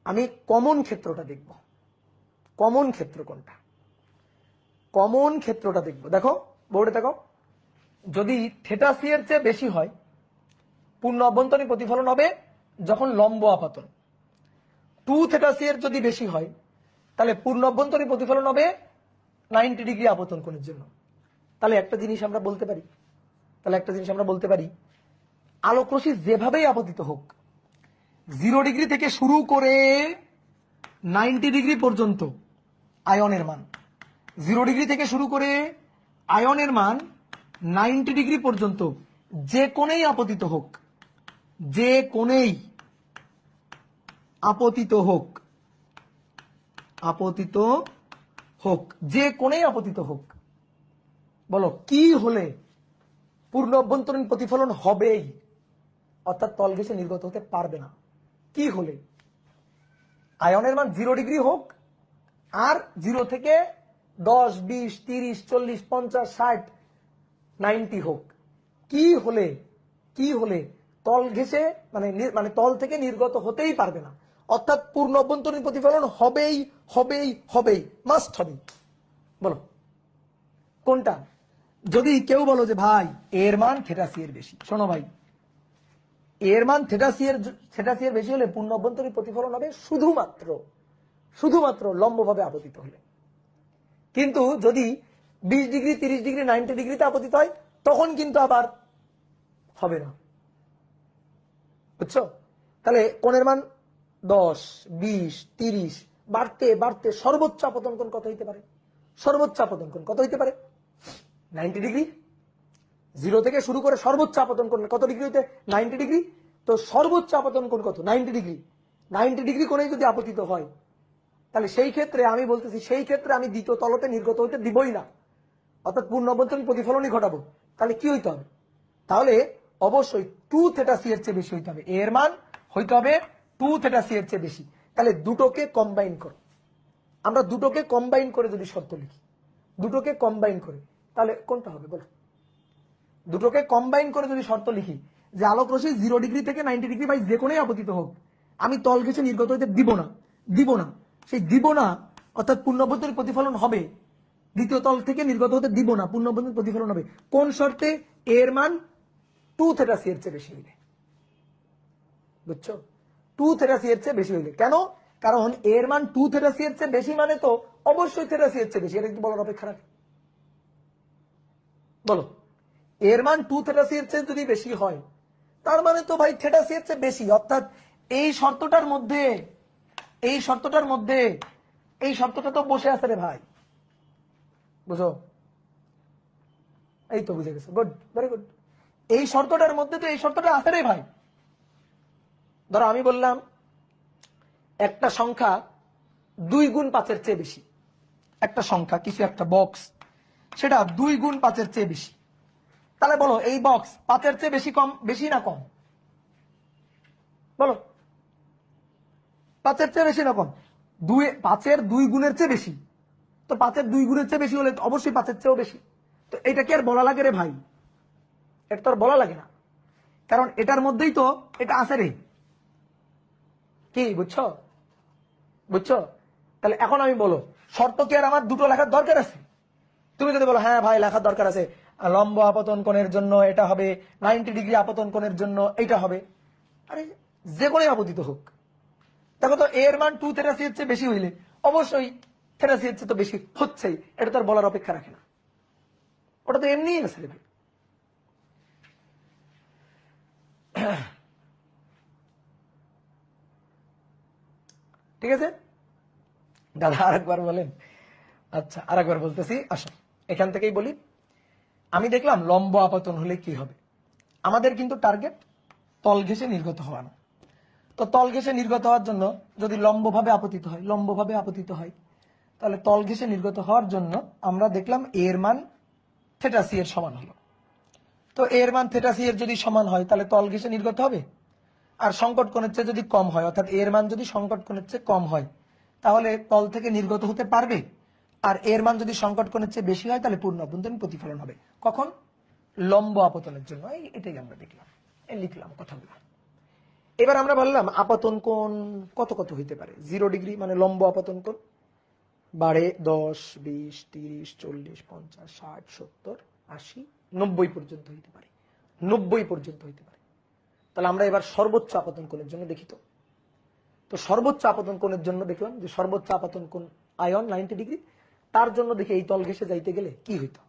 আমি কমন ক্ষেত্রটা দেখব, কমন ক্ষেত্র কোনটা, কমন ক্ষেত্রটা দেখব। দেখো বোর্ডে দেখো, যদি থেটা সি এর চেয়ে বেশি হয় পূর্ণ অভ্যন্তরীণ প্রতিফলন হবে যখন লম্ব আপতন, 2 θ c এর যদি বেশি হয় তাহলে পূর্ণ অভ্যন্তরীণ প্রতিফলন হবে 90 ডিগ্রি আপতন কোণের জন্য। তাহলে একটা জিনিস আমরা বলতে পারি, তাহলে একটা জিনিস আমরা বলতে পারি, আলোক রশ্মি যেভাবেই আপতিত হোক 0 ডিগ্রি থেকে শুরু করে 90 ডিগ্রি পর্যন্ত আয়নের মান, 0 ডিগ্রি থেকে শুরু করে আয়নের মান 90 ডিগ্রি পর্যন্ত যে কোণেই আপতিত হোক, যে কোণেই আপতিত হোক, আপতিত হোক, যে কোণেই আপতিত হোক, বলো কি হলে পূর্ণ অভ্যন্তরীণ প্রতিফলন হবেই, অর্থাৎ তল ঘেঁষে নির্গত হতে পারবে না। কি হলে? আয়নের মান 0 ডিগ্রি হোক আর 0 থেকে 10, 20, 30, 40, 50, 60, 90 হোক, কি হলে, কি হলে তল ঘেঁষে মানে তল থেকে নির্গত হতেই পারবে না, অর্থাৎ পূর্ণ অভ্যন্তরীণ প্রতিফলন হবেই হবেই হবেই, মাস্ট হবে। বলো কোনটা? যদি কেউ বলো যে ভাই এর মান থেটা সি এর বেশি, শোনো ভাই, এর মান থেটা সি এর বেশি হলে পূর্ণ অভ্যন্তরীণ প্রতিফলন হবে শুধুমাত্র শুধুমাত্র লম্বভাবে আপতিত হলে। কিন্তু যদি 20 ডিগ্রি, 30 ডিগ্রি, 90 ডিগ্রিতে আপতিত হয় তখন কিন্তু আবার হবে না, বুঝছো? তাহলে কোণের মান 10, 20, 30 বাড়তে বাড়তে সর্বোচ্চ আপতন কোণ কত হইতে পারে? সর্বোচ্চ আপতন কোণ কত হইতে পারে? 90 ডিগ্রি। 0 থেকে শুরু করে সর্বোচ্চ আপতন কোণ কত ডিগ্রি হইতে? 90 ডিগ্রি। তো সর্বোচ্চ আপতন কোণ কত? 90 ডিগ্রি। 90 ডিগ্রি কোণে যদি আপতিত হয় তাহলে সেই ক্ষেত্রে আমি বলতেছি, সেই ক্ষেত্রে আমি দ্বিতীয় তলতে নির্গত হইতে দিবই না, অর্থাৎ পূর্ণ অভ্যন্তরীণ প্রতিফলনই ঘটাবো। তাহলে কি হইতে হবে? তাহলে অবশ্যই 2 θ c এর চেয়ে বেশি হইতে হবে, এর মান হইতে হবে 2 θ c এর চেয়ে বেশি। তাহলে দুটোকে কম্বাইন করো, আমরা দুটোকে কম্বাইন করে যদি শর্ত লিখি, দুটোকে কম্বাইন করে, তাহলে কোনটা হবে বলো? দুটোকে কম্বাইন করে যদি শর্ত লিখি যে আলোক রশ্মি 0 ডিগ্রি থেকে 90 ডিগ্রি বাই যে কোণেই আপতিত হোক আমি তল ঘেঁষে নির্গত হইতে দিব না, দিব না, সেই দিব না অর্থাৎ পূর্ণ অভ্যন্তরীণ প্রতিফলন হবে, দ্বিতীয় তল থেকে নির্গত হতে দিব না, পূর্ণ অভ্যন্তরীণ প্রতিফলন হবে কোন শর্তে? এর মান 2 θ c এর চেয়ে বেশি হইলে, বুঝছো? 2 θ c এর চেয়ে বেশি হইলে। কেন? কারণ এর মান 2 θ c এর চেয়ে বেশি মানে তো অবশ্যই θ c এর চেয়ে বেশি, এটা একটু বলার অপেক্ষা রাখে। বলো এর মান 2 θ c এর চেয়ে যদি বেশি হয় তার মানে তো ভাই θ c এর চেয়ে বেশি, অর্থাৎ এই শর্তটার মধ্যে, এই শর্তটার মধ্যে এই শর্তটা তো বসে আছে রে ভাই, বুঝো? এই তো বুঝে গেছো, গুড, ভেরি গুড। এই শর্তটার মধ্যে তো এই শর্তটা আছে রে ভাই। ধরো আমি বললাম একটা সংখ্যা 2 গুণ 5 এর চেয়ে বেশি, একটা সংখ্যা কিছু একটা বক্স সেটা 2 গুণ 5 এর চেয়ে বেশি, তাহলে বলো এই বক্স 5 এর চেয়ে বেশি কম, বেশি না কম? বলো 5 এর চেয়ে বেশি না কম? 5 এর 2 গুণের চেয়ে বেশি, তো 5 এর 2 গুণের চেয়ে বেশি হলে অবশ্যই 5 এর চেয়েও বেশি। তো এটা কি আর বলা লাগে রে ভাই? এটা তো আর বলা লাগে না, কারণ এটার মধ্যেই তো এটা আছে রে, কি বুঝছো? বুঝছো? তাহলে এখন আমি বলো শর্ত কি আর আমার দুটো লেখার দরকার আছে? তুমি যদি বলো হ্যাঁ ভাই লেখার দরকার আছে, লম্ব আপতন কোণের জন্য এটা হবে, 90 ডিগ্রি আপতন কোণের জন্য এটা হবে, আরে যে কোণে আপতিত হোক, দেখো তো এর মান 2 θ c এর চেয়ে বেশি হইলে অবশ্যই θ c এর চেয়ে তো বেশি হচ্ছেই, এটা তো আর বলার অপেক্ষা রাখে না, ওটা তো এমনিই আছে রে ভাই। ঠিক আছে দাদা, আরেকবার বলেন। আচ্ছা আরেকবার বলতেছি, আসো এখান থেকেই বলি। আমি দেখলাম লম্ব আপতন হলে কি হবে। আমাদের কিন্তু টার্গেট তল ঘেঁষে নির্গত হওয়া না। তো তল ঘেঁষে নির্গত হওয়ার জন্য যদি লম্বভাবে আপতিত হয় তাহলে তল ঘেঁষে নির্গত হওয়ার জন্য আমরা দেখলাম এর মান থেটা সি এর সমান হলো। তো এর মান থেটা সি এর যদি সমান হয় তাহলে তল ঘেঁষে নির্গত হবে। আর সংকট কোণের চেয়ে যদি কম হয়, অর্থাৎ এর মান যদি সংকট কোণের চেয়ে কম হয় তাহলে তল থেকে নির্গত হতে পারবে। আর এর মান যদি সংকট কোণের চেয়ে বেশি হয় তাহলে পূর্ণ অভ্যন্তরীণ প্রতিফলন হবে। কখন? লম্ব আপতনের জন্য। এটাই আমরা দেখলাম, লিখলাম কথাগুলো। এবার আমরা বললাম আপতন কোণ কত কত হইতে পারে। 0 ডিগ্রি মানে লম্ব আপতন কোণ বাড়ে 10, 20, 30, 40, 50, 60, 70, 80, 90 পর্যন্ত হইতে পারে। 90 পর্যন্ত হইতে পারে। তাহলে আমরা এবার সর্বোচ্চ আপতন কোণের জন্য দেখি। তো সর্বোচ্চ আপতন কোণের জন্য দেখলাম যে সর্বোচ্চ আপতন কোণ আয়ন 90 ডিগ্রি। তার জন্য দেখি এই তল ঘেঁষে যাইতে গেলে কি হইতো।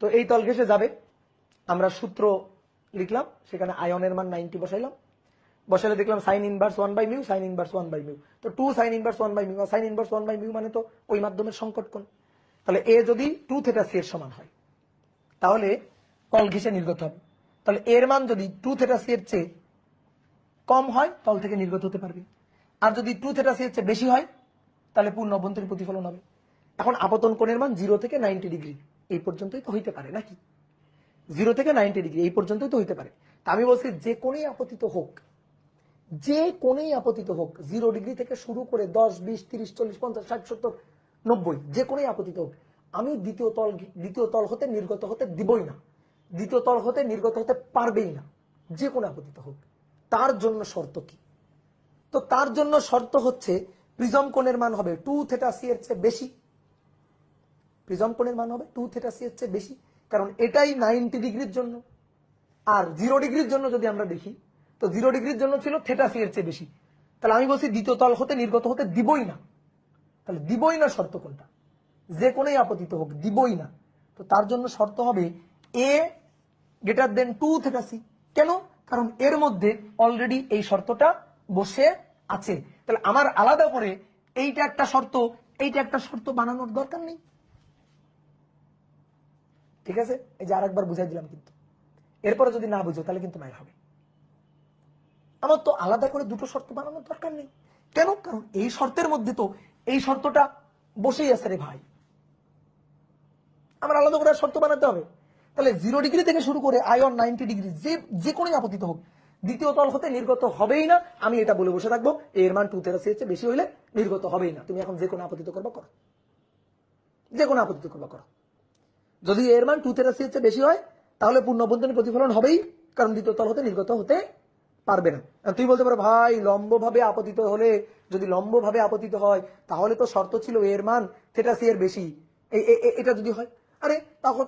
তো এই তল ঘেঁষে যাবে, আমরা সূত্র লিখলাম, সেখানে আয়নের মান 90 বসাইলে দেখলাম সাইন ইনভার্স 1/μ, সাইন ইনভার্স 1/μ। তো 2 সাইন ইনভার্স 1/μ, সাইন ইনভার্স 1/μ মানে তো ওই মাধ্যমের সংকট কোণ। তাহলে এ যদি 2 থেটা সি এর সমান হয় তাহলে তল ঘেঁষে নির্গত হবে। তাহলে এর মান যদি 2 থেটা সি এর চেয়ে কম হয় তল থেকে নির্গত হতে পারবে। আর যদি 2 থেটা সি এর চেয়ে বেশি হয় তাহলে পূর্ণ অভ্যন্তরীণ প্রতিফলন হবে। এখন আপতন কোণের মান 0 থেকে 90 ডিগ্রি এই পর্যন্তই তো হইতে পারে নাকি? 0 থেকে 90 ডিগ্রি এই পর্যন্তই তো হইতে পারে। তা আমি বলছি যে কোণেই আপতিত হোক, 0 ডিগ্রি থেকে শুরু করে 10, 20, 30, 40, 50, 60, 70, 90 যে কোণেই আপতিত হোক, আমি দ্বিতীয় তল হতে নির্গত হতে দিবই না। দ্বিতীয় তল হতে নির্গত হতে পারবেই না, যে কোণে আপতিত হোক। তার জন্য শর্ত কি? তো তার জন্য শর্ত হচ্ছে প্রিজম কোণের মান হবে 2 থেটা সি এর চেয়ে বেশি। প্রিজম কোণের মান হবে 2 থেটা সি এর চেয়ে বেশি, কারণ এটাই 90 ডিগ্রির জন্য। আর 0 ডিগ্রির জন্য যদি আমরা দেখি তো 0 ডিগ্রির জন্য ছিল থেটা সি এর চেয়ে বেশি। তাহলে আমি বলছি দ্বিতীয় তল হতে নির্গত হতে দিবই না। তাহলে দিবই না শর্ত কোনটা? যে কোণেই আপতিত হোক দিবই না। তো তার জন্য শর্ত হবে এ গ্রেটার দেন 2 থেটা সি। কেন? কারণ এর মধ্যে অলরেডি এই শর্তটা বসে আছে। তাহলে আমার আলাদা করে এইটা একটা শর্ত বানানোর দরকার নেই। ঠিক আছে, এই যে আরেকবার বুঝাই দিলাম, কিন্তু এরপরে যদি না বুঝো তাহলে কিন্তু মাইর হবে। আমার তো আলাদা করে দুটো শর্ত বানানোর দরকার নেই। কেন? কারণ এই শর্তের মধ্যে তো এই শর্তটা বসেই আছে রে ভাই। আমার আলাদা করে শর্ত বানাতে হবে। তাহলে 0 ডিগ্রি থেকে শুরু করে আয়ন 90 ডিগ্রি যে কোণেই আপতিত হোক দ্বিতীয় তল হতে নির্গত হবেই না। আমি এটা বলে বসে থাকবো এর মান 2 থেটা সি এর চেয়ে বেশি হইলে নির্গত হবেই না। তুমি এখন যে কোণে আপতিত করবা করো, যে কোণে আপতিত করবা করো। যদি এর মান 2 থেটা সি এর চেয়ে বেশি হয় তাহলে পূর্ণ অভ্যন্তরীণ প্রতিফলন হবেই, কারণ দ্বিতীয় তল হতে নির্গত হতে পারবে না। তুই বলতে পারো ভাই লম্বভাবে আপতিত হলে, যদি লম্বভাবে আপতিত হয় তাহলে তো শর্ত ছিল এর মান থেটা সি এর বেশি। এটা যদি হয়, আরে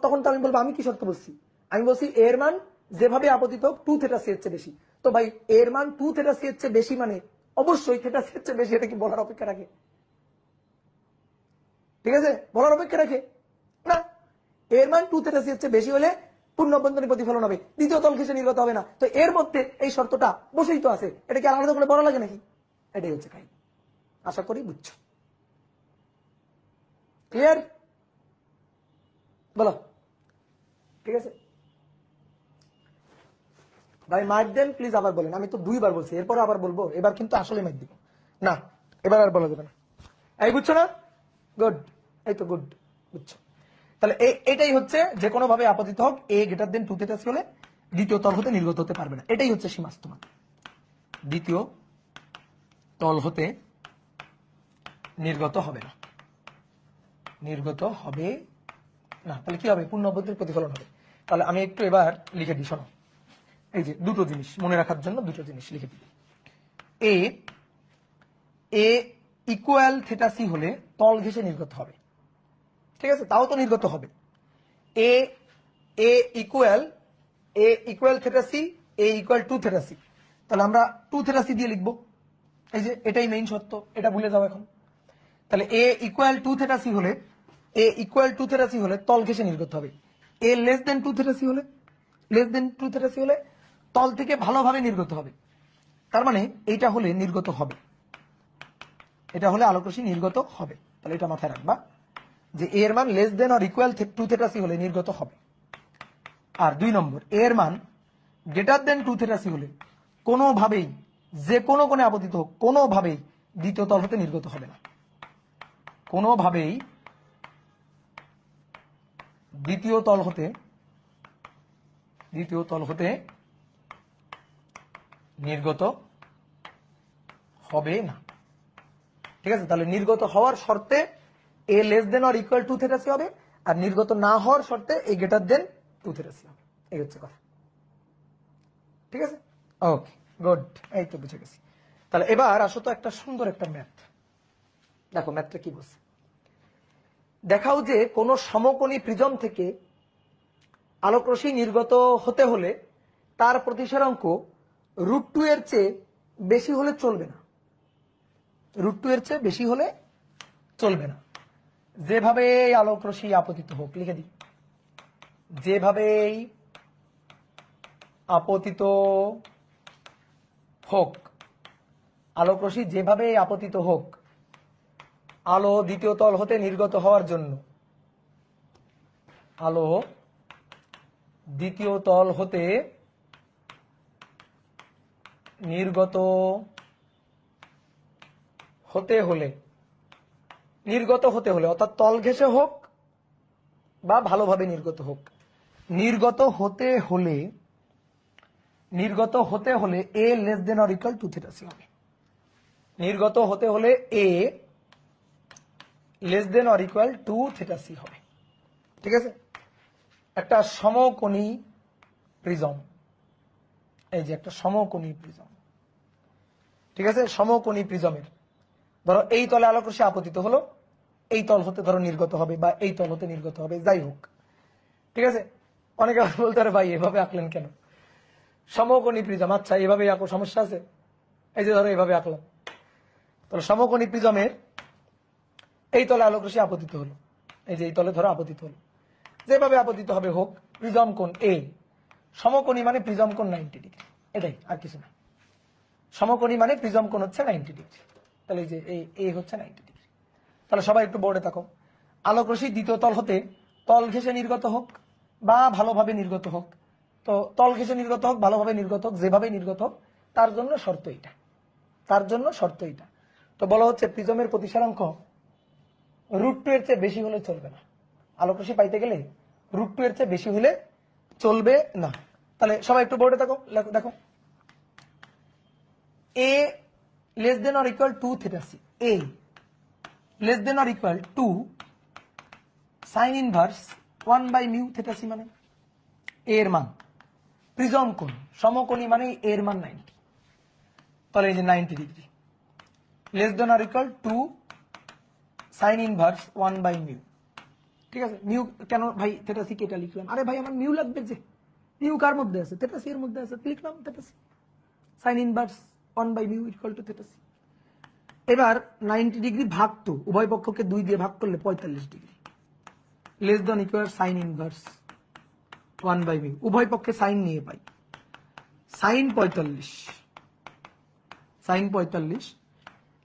তখন তো আমি বলবো আমি কি শর্ত বলছি? আমি বলছি এর মান যেভাবে আপতিত হোক 2 থেটা সি এর চেয়ে বেশি। তো ভাই এর মান 2 থেটা সি এর চেয়ে বেশি মানে অবশ্যই থেটা সি এর চেয়ে বেশি। এটা কি বলার অপেক্ষা রাখে? ঠিক আছে, বলার অপেক্ষা রাখে না। এর মান 2 থেটা সি এর চেয়ে বেশি হলে পূর্ণ অভ্যন্তরীণ প্রতিফলন হবে, দ্বিতীয় তল ঘেঁষে নির্গত হবে না। তো এর মধ্যে এই শর্তটা বসেই তো আছে, এটা কি আলাদা করে বলা লাগে নাকি? এটাই হচ্ছে কাহিনী। আশা করি বুঝছো। ক্লিয়ার? বলো। ঠিক আছে ভাই, মাইক দেন প্লিজ। আবার বলেন। আমি তো 2 বার বলছি, এরপর আবার বলবো। এবার কিন্তু আসলে মাইক দিব না, এবার আর বলা যাবে না। এই বুঝছো না? গুড, এই তো গুড, বুঝছো। তাহলে এটাই হচ্ছে যে কোনো ভাবে আপতিত হোক এ গ্রেটার দেন 2 থেটা সি হলে দ্বিতীয় তল হতে নির্গত হতে পারবে না। এটাই হচ্ছে সীমাস্ত মান। দ্বিতীয় তল হতে নির্গত হবে না, নির্গত হবে না। তাহলে কি হবে? পূর্ণ অভ্যন্তরীণ প্রতিফলন হবে। তাহলে আমি একটু এবার লিখে দিই, শোনো। এই যে দুটো জিনিস মনে রাখার জন্য দুটো জিনিস লিখে দিই। এ ইকুয়াল থেটা সি হলে তল ঘেঁষে নির্গত হবে। ঠিক আছে, তাও তো নির্গত হবে। এ ইকুয়াল থেটা সি, এ ইকুয়াল 2 থেটা সি। তাহলে আমরা 2 থেটা সি দিয়ে লিখবো। এই যে এটাই মেইন সত্য, এটা ভুলে যাও এখন। তাহলে এ ইকুয়াল 2 থেটা সি হলে তল ঘেঁষে নির্গত হবে। এ লেস দেন 2 থেটা সি হলে তল থেকে ভালোভাবে নির্গত হবে। তার মানে এইটা হলে নির্গত হবে, এটা হলে আলোক রশ্মি নির্গত হবে। তাহলে এটা মাথায় রাখবা যে এর মান less than or equal 2 theta c হলে নির্গত হবে। আর 2 নম্বর এর মান গ্রেটার দেন 2 থিটা সি হলে কোনোভাবেই যে কোনো কোণে আপতিত হোক কোনোভাবেই দ্বিতীয় তল হতে নির্গত হবে না, কোনোভাবেই দ্বিতীয় তল হতে নির্গত হবে না। ঠিক আছে, তাহলে নির্গত হওয়ার শর্তে a less than or equal 2 theta C হবে, আর নির্গত না হওয়ার শর্তে a greater than 2 theta C হবে। এই হচ্ছে কথা। ঠিক আছে, ওকে গুড, এই তো বুঝে গেছি। তাহলে এবার আসো তো একটা সুন্দর একটা ম্যাথ দেখো। ম্যাথটা কি বলছে, দেখাও যে কোন সমকোণী প্রিজম থেকে আলোকরশ্মি নির্গত হতে হলে তার প্রতিসরাঙ্ক √2 এর চেয়ে বেশি হলে চলবে না। √2 এর চেয়ে বেশি হলে চলবে না। যেভাবে আলোকরশ্মি আপতিত হোক, লিখে দিই, যেভাবেই আপতিত হোক, আলোকরশ্মি যেভাবে আপতিত হোক, আলো দ্বিতীয় তল হতে নির্গত হওয়ার জন্য, আলো দ্বিতীয় তল হতে নির্গত হতে হলে অর্থাৎ তল ঘেঁষে হোক বা ভালোভাবে নির্গত হোক, নির্গত হতে হলে a less than or equal 2 theta C হবে। নির্গত হতে হলে a less than or equal 2 theta C হবে। ঠিক আছে, একটা সমকোণী প্রিজম, এই যে একটা সমকোণী প্রিজম। ঠিক আছে, সমকোণী প্রিজমের ধরো এই তলে আলোকরশ্মি আপতিত হলো, এই তল হতে ধরো নির্গত হবে বা এই তল হতে নির্গত হবে, যাই হোক। ঠিক আছে, অনেকে বলতে পারে ভাই এভাবে আঁকলেন কেন? সমকোণী প্রিজম, আচ্ছা এভাবে আঁকো, সমস্যা আছে? এই যে ধরো এভাবে আঁকলাম, তাহলে সমকোণী প্রিজমের এই তলে আলোকরশ্মি আপতিত হলো, এই যে এই তলে ধরো আপতিত হলো, যেভাবে আপতিত হবে হোক, প্রিজম কোণ এ, সমকোণী মানে প্রিজম কোণ 90 ডিগ্রি, এটাই আর কিছু না। সমকোণী মানে প্রিজম কোণ হচ্ছে 90 ডিগ্রি, তাহলে এই যে এ হচ্ছে 90 ডিগ্রি। তাহলে সবাই একটু বোর্ডে থাকো, আলোকরশ্মি দ্বিতীয় তল হতে তল ঘেঁষে নির্গত হোক বা ভালোভাবে নির্গত হোক, তো তল ঘেঁষে নির্গত হোক, ভালোভাবে নির্গত হোক, যেভাবে নির্গত হোক, তার জন্য শর্ত এইটা। তো বলা হচ্ছে প্রিজমের প্রতিসরাঙ্ক √2 এর চেয়ে বেশি হলে চলবে না। আলোকরশ্মি পাইতে গেলে √2 এর চেয়ে বেশি হলে চলবে না। তাহলে সবাই একটু বোর্ডে থাকো, দেখো a less than or equal 2 theta C, a less than or equal 2 sine inverse 1/μ theta C, মানে এর মান প্রিজম কোণ, সমকোণী মানে এর মান 90, তাহলে এই যে 90 degree, less than or equal 2 sine inverse 1/μ। ঠিক আছে, মিউ কেন ভাই থিটা সি কেটা লিখলাম? আরে ভাই আমার মিউ লাগবে, যে মিউ কার মধ্যে আছে? থিটা সি এর মধ্যে আছে, লিখলাম theta C sine inverse 1/μ equal to theta C. এবার 90 ডিগ্রি ভাগ তো উভয় পক্ষকে 2 দিয়ে ভাগ করলে 45 degree, less than equal sine inverse 1/μ, উভয় পক্ষে সাইন নিয়ে পাই sine 45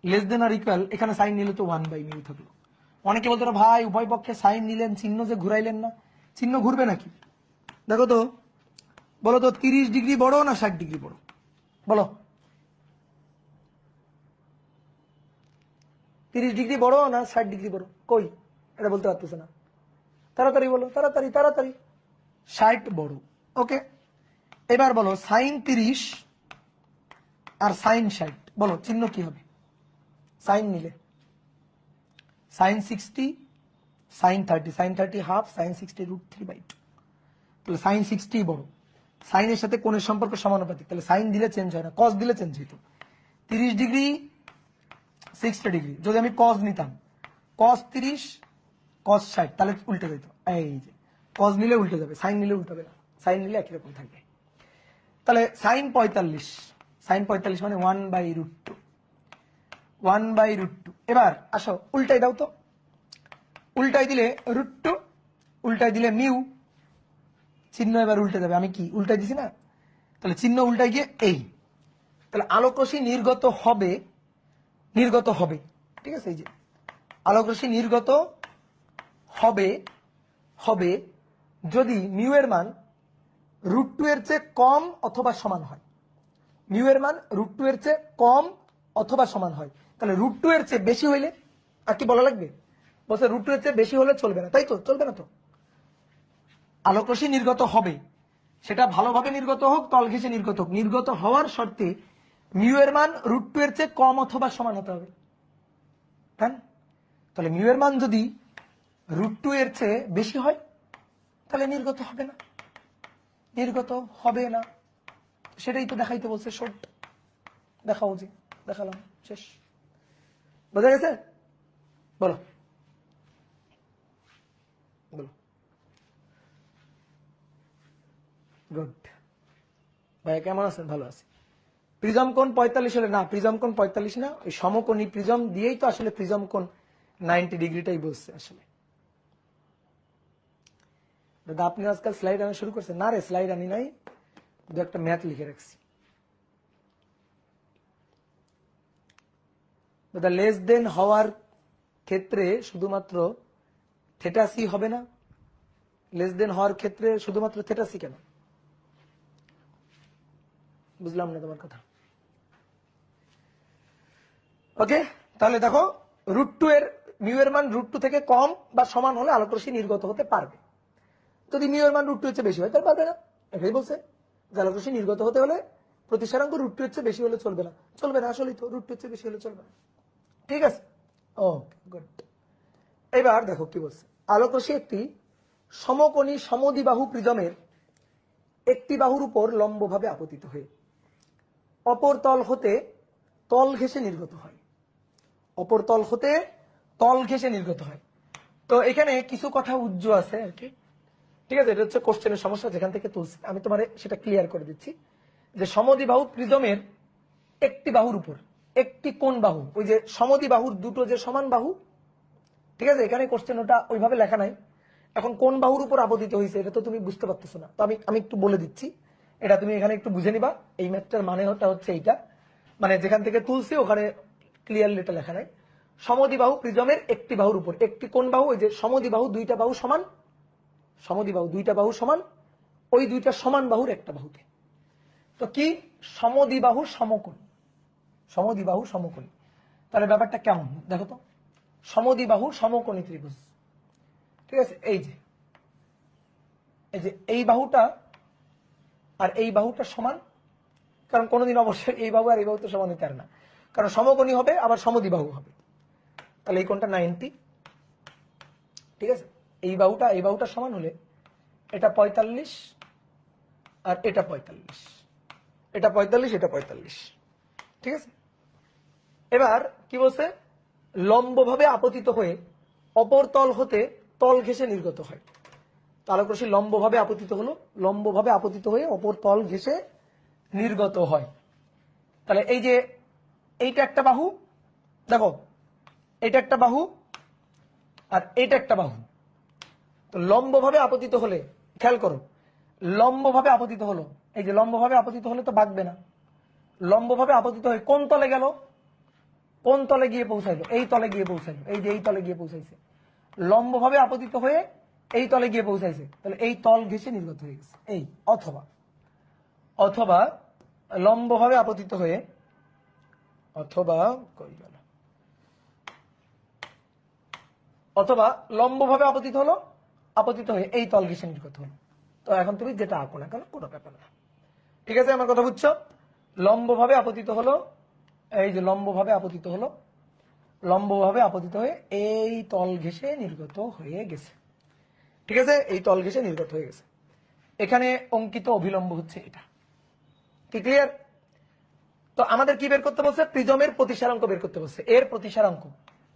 less than or equal, এখানে সাইন নিলে তো 1/μ থাকলো। অনেকে বলতো ভাই উভয় পক্ষে সাইন নিলেন, চিহ্ন যে ঘুরাইলেন না, চিহ্ন ঘুরবে নাকি? দেখো তো, বলো তো 30 ডিগ্রি বড় না 60 ডিগ্রি বড়? বলো, 30 ডিগ্রি বড় না 60 ডিগ্রি বড়? কই, এটা বলতে পারতেছে না, তাড়াতাড়ি বলো, তাড়াতাড়ি। 60 বড়। ওকে, এবার বলো সাইন 30 আর সাইন 60, বলো চিহ্ন কি হবে? সাইন নিলে sine 60, sine 30, sine 30 half, sine 60 √3/2, তাহলে সাইন 60 বড়। সাইনের সাথে কোণের সম্পর্ক সমানুপাতিক, তাহলে সাইন দিলে চেঞ্জ হয় না, কস দিলে চেঞ্জ হইতো। 30 ডিগ্রি 60 ডিগ্রি, যদি আমি কস নিতাম, কস 30 কস 60, তাহলে উল্টে যেত। এই যে কস নিলে উল্টে যাবে, সাইন নিলে উল্টাবে না, সাইন নিলে একই রকম থাকবে। তাহলে সাইন 45 মানে 1/√2। এবার আসো উল্টাই দাও তো, উল্টাই দিলে √2, উল্টাই দিলে মিউ, চিহ্ন এবার উল্টে যাবে। আমি কি উল্টাই দিছি না? তাহলে চিহ্ন উল্টাই গিয়ে এই, তাহলে আলোকরশ্মি নির্গত হবে। ঠিক আছে, এই যে আলোকরশ্মি নির্গত হবে যদি মিউ এর মান √2 এর চেয়ে কম অথবা সমান হয়, মিউ এর মান √2 এর চেয়ে কম অথবা সমান হয়, তাহলে √2 এর চেয়ে বেশি হইলে আর কি বলা লাগবে? বলছে √2 এর চেয়ে বেশি হলে চলবে না, তাই তো? চলবে না তো, আলোক রশ্মি নির্গত হবে, সেটা ভালোভাবে নির্গত হোক, তল ঘেঁষে নির্গত হোক, নির্গত হওয়ার শর্তে মিউ এর মান √2 এর চেয়ে কম অথবা সমান হতে হবে, তাই? তাহলে মিউ এর মান যদি √2 এর চেয়ে বেশি হয় তাহলে নির্গত হবে না, নির্গত হবে না, সেটাই তো দেখাইতে বলছে। শর্ট দেখাও, যে দেখালাম, শেষ। বোঝা গেছে? বলো বলো। গুড। ভাইয়া কেমন আছেন? ভালো আছি। প্রিজম কোণ 45 হলে না, প্রিজম কোণ 45 না, ওই সমকোণী প্রিজম দিয়েই তো আসলে প্রিজম কোণ 90 ডিগ্রিটাই বলছে আসলে। দাদা আপনি আজকাল স্লাইড আনা শুরু করছেন? না রে, স্লাইড আনি নাই, দু একটা ম্যাথ লিখে রাখছি। দাদা লেস দেন হওয়ার ক্ষেত্রে শুধুমাত্র থেটাসি হবে না? লেস দেন হওয়ার ক্ষেত্রে শুধুমাত্র থেটাসি কেন? বুঝলাম না তোমার কথা। ওকে, তাহলে দেখো √2 এর মিউ এর মান √2 থেকে কম বা সমান হলে আলোক রশ্মি নির্গত হতে পারবে। যদি মিউ এর মান √2 এর চেয়ে বেশি হয় তাহলে পারবে না। এটাই বলছে যে আলোক রশ্মি নির্গত হতে হলে প্রতিসারাঙ্ক √2 এর চেয়ে বেশি হলে চলবে না। চলবে না, আসলেই তো √2 এর চেয়ে বেশি হলে চলবে না। ঠিক আছে, ওকে গুড। এবার দেখো কি বলছে, আলোক রশ্মি একটি সমকোণী সমদ্বিবাহু প্রিজমের একটি বাহুর উপর লম্বভাবে আপতিত হয়ে অপর তল হতে তল ঘেঁষে নির্গত হয়, অপর তল হতে তল ঘেঁষে নির্গত হয়। তো এখানে কিছু কথা উজ্জ্ব আছে আর কি, ঠিক আছে? এটা হচ্ছে কোশ্চেনের সমস্যা, যেখান থেকে তুলছি আমি তোমার সেটা ক্লিয়ার করে দিচ্ছি, যে সমদ্বিবাহু প্রিজমের একটি বাহুর উপর একটি কোণ বাহু, ওই যে সমদ্বিবাহুর দুটো যে সমান বাহু, ঠিক আছে? এখানে কোশ্চেন ওটা ওইভাবে লেখা নাই। এখন কোন বাহুর উপর আপতিত হয়েছে এটা তো তুমি বুঝতে পারতেছো না, তো আমি একটু বলে দিচ্ছি, এটা তুমি এখানে একটু বুঝে নিবা। এই ম্যাথটার মানে হচ্ছে এইটা, মানে যেখান থেকে তুলছি ওখানে ক্লিয়ারলি এটা লেখা নাই। সমদ্বিবাহু প্রিজমের একটি বাহুর উপর একটি কোণ বাহু, ওই যে সমদ্বিবাহু দুইটা বাহু সমান, সমদ্বিবাহু দুইটা বাহু সমান, ওই দুইটা সমান বাহুর একটা বাহুতে। তো কি সমদ্বিবাহু সমকোণ, সমদ্বিবাহু সমকোণী, তাহলে ব্যাপারটা কেমন দেখো তো। সমদ্বিবাহু সমকোণী ত্রিভুজ, ঠিক আছে? এই যে এই বাহুটা আর এই বাহুটা সমান, কারণ কোনোদিন অবশ্যই এই বাহু আর এই বাহু তো সমান হতে পারে না, কারণ সমকোণী হবে আবার সমদ্বিবাহু হবে। তাহলে এই কোণটা 90, ঠিক আছে? এই বাহুটা সমান হলে এটা 45 আর এটা 45, এটা 45, এটা 45, ঠিক আছে? এবার কি বলছে, লম্বভাবে আপতিত হয়ে অপর তল হতে তল ঘেঁষে নির্গত হয়। আলোক রশ্মি লম্বভাবে আপতিত হলো, লম্বভাবে আপতিত হয়ে অপর তল ঘেঁষে নির্গত হয়। তাহলে এই যে এইটা একটা বাহু, দেখো এটা একটা বাহু আর এটা একটা বাহু, তো লম্বভাবে আপতিত হলে খেয়াল করো, লম্বভাবে আপতিত হলো, এই যে লম্বভাবে আপতিত হলে তো বাঁকবে না, লম্বভাবে আপতিত হয়ে কোন তলে গেল, কোন তলে গিয়ে পৌঁছাইলো, এই তলে গিয়ে পৌঁছাইলো, এই যে এই তলে গিয়ে পৌঁছাইছে, লম্বভাবে আপতিত হয়ে এই তলে গিয়ে পৌঁছাইছে, তাহলে এই তল ঘেঁষে নির্গত হয়ে গেছে। এই অথবা অথবা লম্বভাবে আপতিত হয়ে, অথবা কই গেল, অথবা লম্বভাবে আপতিত হলো, আপতিত হয়ে এই তল ঘেঁষে নির্গত হলো। তো এখন তুমি যেটা আঁকো না কেন কোনো ব্যাপার না, ঠিক আছে? আমার কথা বুঝছো? লম্বভাবে আপতিত হলো, এই যে লম্বভাবে আপতিত হলো, লম্বভাবে আপতিত হয়ে এই তল ঘেঁষে নির্গত হয়ে গেছে, ঠিক আছে? এই তল ঘেঁষে নির্গত হয়ে গেছে। এখানে অঙ্কিত অভিলম্ব হচ্ছে এটা, কি ক্লিয়ার? তো আমাদের কি বের করতে বলছে? প্রিজমের প্রতিসারাঙ্ক বের করতে বলছে, এর প্রতিসারাঙ্ক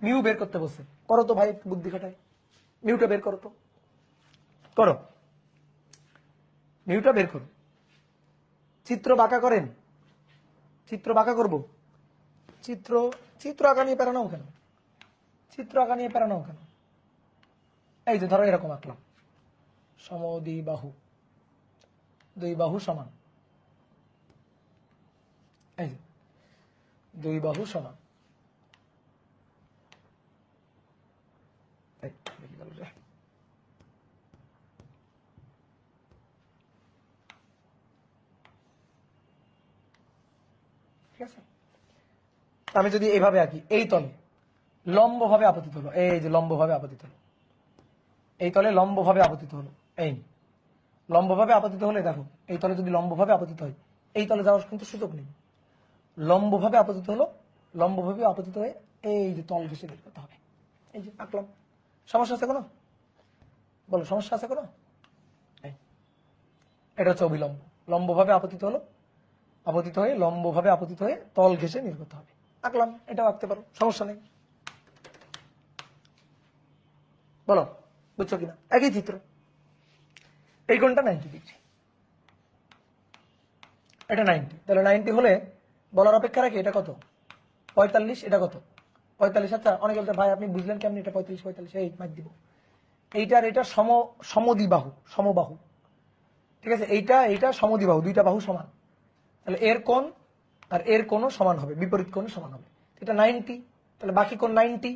মিউ বের করতে বলছে। করো তো ভাই, একটু বুদ্ধি খাটায়, মিউটা বের করো তো, করো, মিউটা বের করো। চিত্র বাঁকা করেন, চিত্র বাঁকা করবো, চিত্র চিত্র আঁকা নিয়ে প্যারা নাও কেন, চিত্র আঁকা নিয়ে প্যারা নাও কেন? এই যে ধরো এরকম আঁকলাম, সমদ্বিবাহু, দুই বাহু সমান, এই যে দুই বাহু সমান, ঠিক আছে? আমি যদি এইভাবে আঁকি, এই তলে লম্বভাবে আপতিত হলো, এই যে লম্বভাবে আপতিত হলো, এই তলে লম্বভাবে আপতিত হলো, এই লম্বভাবে আপতিত হলে দেখো এই তলে যদি লম্বভাবে আপতিত হয়, এই তলে যাওয়ার কিন্তু সুযোগ নেই। লম্বভাবে আপতিত হলো, লম্বভাবে আপতিত হয়ে এই যে তল ঘেঁষে বের করতে হবে। এই যে আঁকলাম। সমস্যা আছে কোনো? বলো, সমস্যা আছে কোনো? এটা হচ্ছে অবিলম্ব। লম্বভাবে আপতিত হলো, আপতিত হয়ে লম্বভাবে আপতিত হয়ে তল ঘেঁষে বের করতে হবে। আঁকলাম, এটাও আঁকতে পারো, সমস্যা নেই। বলো বুঝছো কিনা? একই চিত্র। এই কোণটা 90 ডিগ্রি, এটা 90। তাহলে 90 হলে বলার অপেক্ষা রাখি এটা কত? 45। এটা কত? 45। আচ্ছা, অনেকে বলতে ভাই আপনি বুঝলেন কেমনি এটা 45 45? এই মাইক দিব। এইটার এটা সমদ্বিবাহু, সমবাহু। ঠিক আছে? এইটা সমদ্বিবাহু, দুইটা বাহু সমান। তাহলে এর কোণ আর এর কোণও সমান হবে, বিপরীত কোণও সমান হবে। এটা 90। তাহলে বাকি কোণ 90,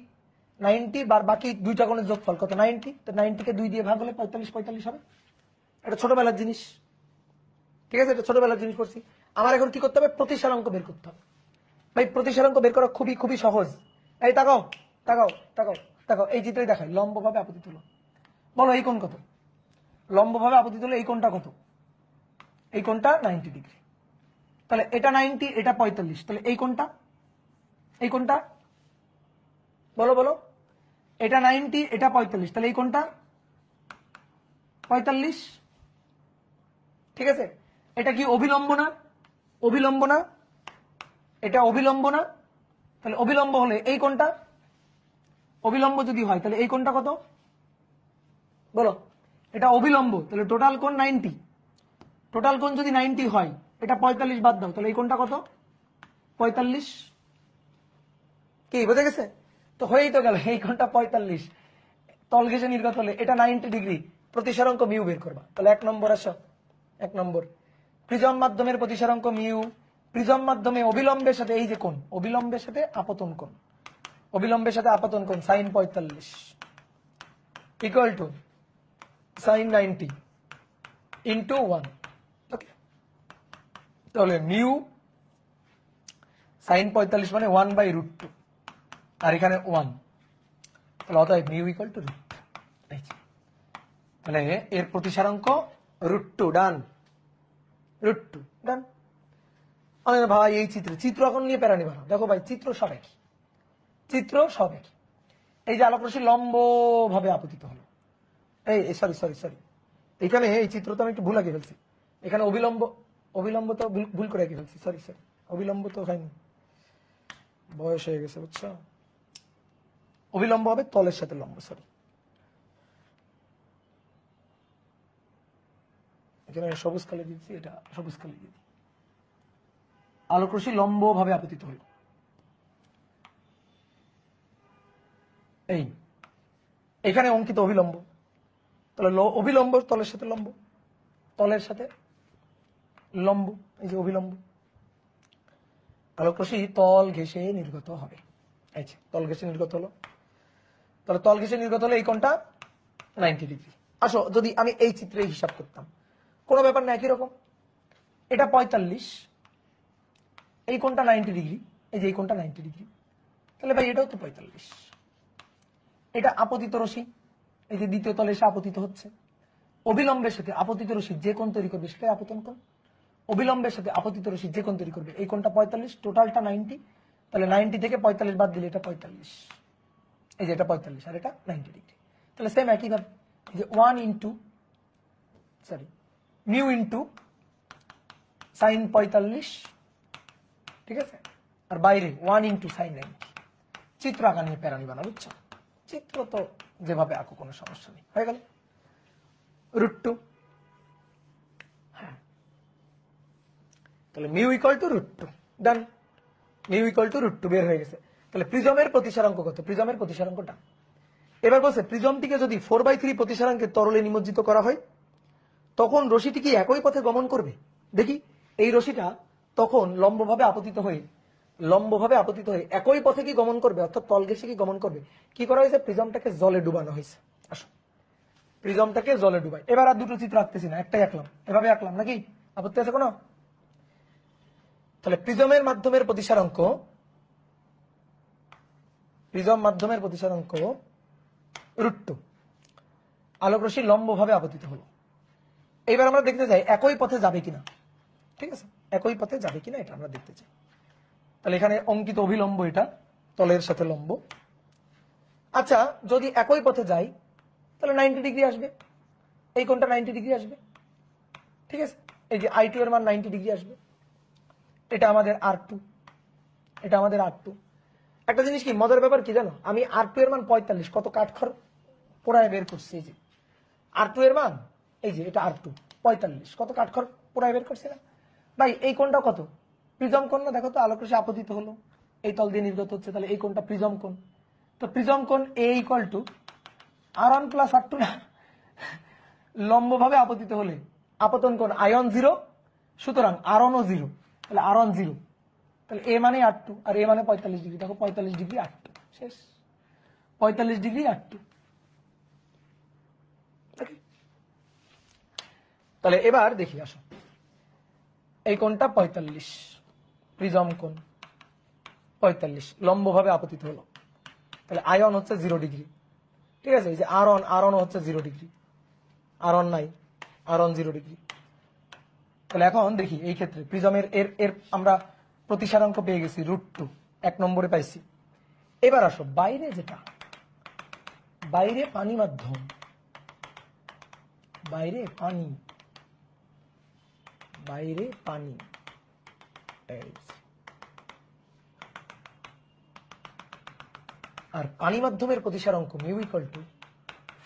90 বাকি দুইটা কোণের যোগফল কত? 90। তো 90 কে 2 দিয়ে ভাগ হলে 45 45 হবে। এটা ছোটবেলার জিনিস, ঠিক আছে? এটা ছোটবেলার জিনিস করছি। আমার এখন কি করতে হবে? প্রতিসারাঙ্ক বের করতে হবে। ভাই প্রতিসারাঙ্ক বের করা খুবই খুবই সহজ। এই তাকাও তাকাও তাকাও তাকাও, এই চিত্রই দেখায় লম্বভাবে আপতিত হলো। বলো এই কোণ কত? লম্বভাবে আপতিত হলো এই কোণটা কত? এই কোণটা 90 ডিগ্রি। তাহলে এটা 90, এটা 45। তাহলে এই কোণটা, এই কোণটা বলো বলো, এটা 90, এটা 45। তাহলে এই কোণটা 45। ঠিক আছে? এটা কি অভিলম্ব না? অভিলম্ব না? এটা অভিলম্ব না? তাহলে অভিলম্ব হলে এই কোণটা, অভিলম্ব যদি হয় তাহলে এই কোণটা কত? বলো, এটা অভিলম্ব, তাহলে টোটাল কোণ 90। টোটাল কোণ যদি 90 হয়, এটা 45 বাদ দাও, তাহলে এই কোণটা কত? 45। কি বোঝা গেছে? তো হয়েই তো গেল, এই কোণটা 45, তল ঘেঁষে নির্গত হলে এটা 90 ডিগ্রি। প্রতিসারাঙ্ক মিউ বের করবা। তাহলে 1 নম্বর আসো, 1 নম্বর প্রিজম মাধ্যমের প্রতিসারাঙ্ক মিউ। প্রিজম মাধ্যমে অবিলম্বের সাথে এই যে কোণ, অবিলম্বের সাথে আপতন কোণ, অবিলম্বের সাথে আপতন কোণ sin 45 equal to sin 90 into 1। ওকে, তাহলে মিউ sin 45 মানে 1/√2, আর এখানে 1। তাহলে অতএব মিউ ইকুয়াল টু √2। তাহলে এর প্রতিসারাঙ্ক √2। ডান, √2 ডান। ভাই এই চিত্র এখন নিয়ে প্যারা নিবা না। দেখো ভাই চিত্র সব একই, চিত্র সব একই। এই যে আলোক রশ্মি লম্ব ভাবে আপতিত হলো, এই সরি সরি সরি, এখানে এই চিত্র তো আমি একটু ভুল আঁকে ফেলছি। এখানে অবিলম্ব, অবিলম্ব তো ভুল করে আঁকে ফেলছি, সরি সরি, অবিলম্ব তো হয়নি, বয়স হয়ে গেছে বুঝছো। অবিলম্ব হবে তলের সাথে লম্ব, সরি। এখানে সবুজ কালি দিচ্ছি, এটা সবুজ কালি দিয়ে দিই। আলোক রশ্মি লম্ব ভাবে আপতিত হলো, এই এখানে অঙ্কিত অভিলম্ব। তাহলে অভিলম্ব তলের সাথে লম্ব, তলের সাথে লম্ব, এই যে অভিলম্ব। আলোক রশ্মি তল ঘেঁষে নির্গত হবে, এই যে তল ঘেঁষে নির্গত হলো। তাহলে তল ঘেঁষে নির্গত হলে এই কোণটা 90 ডিগ্রি। আসো যদি আমি এই চিত্রে হিসাব করতাম, কোনো ব্যাপার না, একই রকম। এটা 45, এই কোণটা 90 ডিগ্রি, এই যে এই কোণটা 90 ডিগ্রি। তাহলে ভাই এটাও তো 45। এটা আপতিত রশ্মি, এই যে দ্বিতীয় তলে এসে আপতিত হচ্ছে। অবিলম্বের সাথে আপতিত রশ্মি যে কোণ তৈরি করবে সেটাই আপতন কোণ। অবিলম্বের সাথে আপতিত রশ্মি যে কোণ তৈরি করবে, এই কোণটা 45, টোটালটা 90। তাহলে 90 থেকে 45 বাদ দিলে এটা 45, এই যে এটা 45 আর এটা 90 ডিগ্রি। তাহলে সেম একইভাবে যে 1 into sorry mu into sign 45, ঠিক আছে, আর বাইরে 1 ইন্টু সাইন 90। চিত্র আঁকা নিয়ে প্যারা নিবা না, বুঝছো? চিত্র তো যেভাবে আঁকো কোনো সমস্যা নেই, হয়ে গেল √2। হ্যাঁ, তাহলে mu equal to √2, done. Mu equal to √2 বের হয়ে গেছে। তাহলে প্রিজমের প্রতিসারাঙ্ক কত? প্রিজমের প্রতিসারাঙ্ক ডান। এবার বলছে প্রিজমটিকে যদি 4/3 প্রতিসারাঙ্কে তরলে নিমজ্জিত করা হয়, তখন রশ্মিটি কি একই পথে গমন করবে? দেখি, এই রশ্মিটা তখন লম্বভাবে আপতিত হয়ে, লম্বভাবে আপতিত হয়ে একই পথে কি গমন করবে, অর্থাৎ তল ঘেঁষে কি গমন করবে? কি করা হয়েছে? প্রিজমটাকে জলে ডুবানো হয়েছে। আসো, প্রিজমটাকে জলে ডুবাই। এবার আর দুটো চিত্র আঁকতেছি না, একটাই আঁকলাম, এভাবে আঁকলাম, নাকি আপত্তি আছে কোনো? তাহলে প্রিজমের মাধ্যমের প্রতিসারাঙ্ক, প্রিজম মাধ্যমের প্রতিসারাঙ্ক √2, আলোক রশ্মি লম্বভাবে আপতিত হলো। এইবার আমরা দেখতে চাই একই পথে যাবে কিনা, ঠিক আছে, একই পথে যাবে কিনা এটা আমরা দেখতে চাই। তাহলে এখানে অঙ্কিত অভিলম্ব এটা তলের সাথে লম্ব। আচ্ছা, যদি একই পথে যাই তাহলে 90 ডিগ্রি আসবে, এই কোণটা 90 ডিগ্রি আসবে, ঠিক আছে। এই যে I2 এর মান 90 ডিগ্রি আসবে, এটা আমাদের R2, এটা আমাদের R2। একটা জিনিস কি মজার ব্যাপার কি জানো, আমি R2 এর মান 45 কত কাঠখড় পোড়ায় বের করছি। এই যে R2 এর মান, এই যে এটা R2 45 কত কাঠখড় পোড়ায় বের করছি না ভাই। এই কোণটা কত, প্রিজম কোণ না, দেখো তো আলোক রশ্মি আপতিত হলো, এই তল দিয়ে নির্গত হচ্ছে, তাহলে এই কোণটা প্রিজম কোণ। তো প্রিজম কোণ A = R1 + R2 না, লম্বভাবে আপতিত হলে আপতন কোণ আয়ন 0, সুতরাং R1 ও 0, তাহলে R1 0, তাহলে A মানে R2 আর A মানে 45 ডিগ্রি, দেখো 45 ডিগ্রি R2, শেষ 45 ডিগ্রি R2। তাহলে এবার দেখি আসো, এই কোণটা 45, প্রিজম কোণ 45, লম্বভাবে আপতিত হলো, তাহলে আয়ন হচ্ছে 0 ডিগ্রি, ঠিক আছে। এই যে R1 হচ্ছে 0 ডিগ্রি, R1 নাই, R1 0 ডিগ্রি। তাহলে এখন দেখি এই ক্ষেত্রে প্রিজমের এর আমরা প্রতিসারাঙ্ক পেয়ে গেছি √2, 1 নম্বরে পাইছি। এবার আসো বাইরে, যেটা বাইরে পানি মাধ্যম, বাইরে পানি, বাইরে পানি, আর পানি মাধ্যমের প্রতিসারাঙ্ক μ =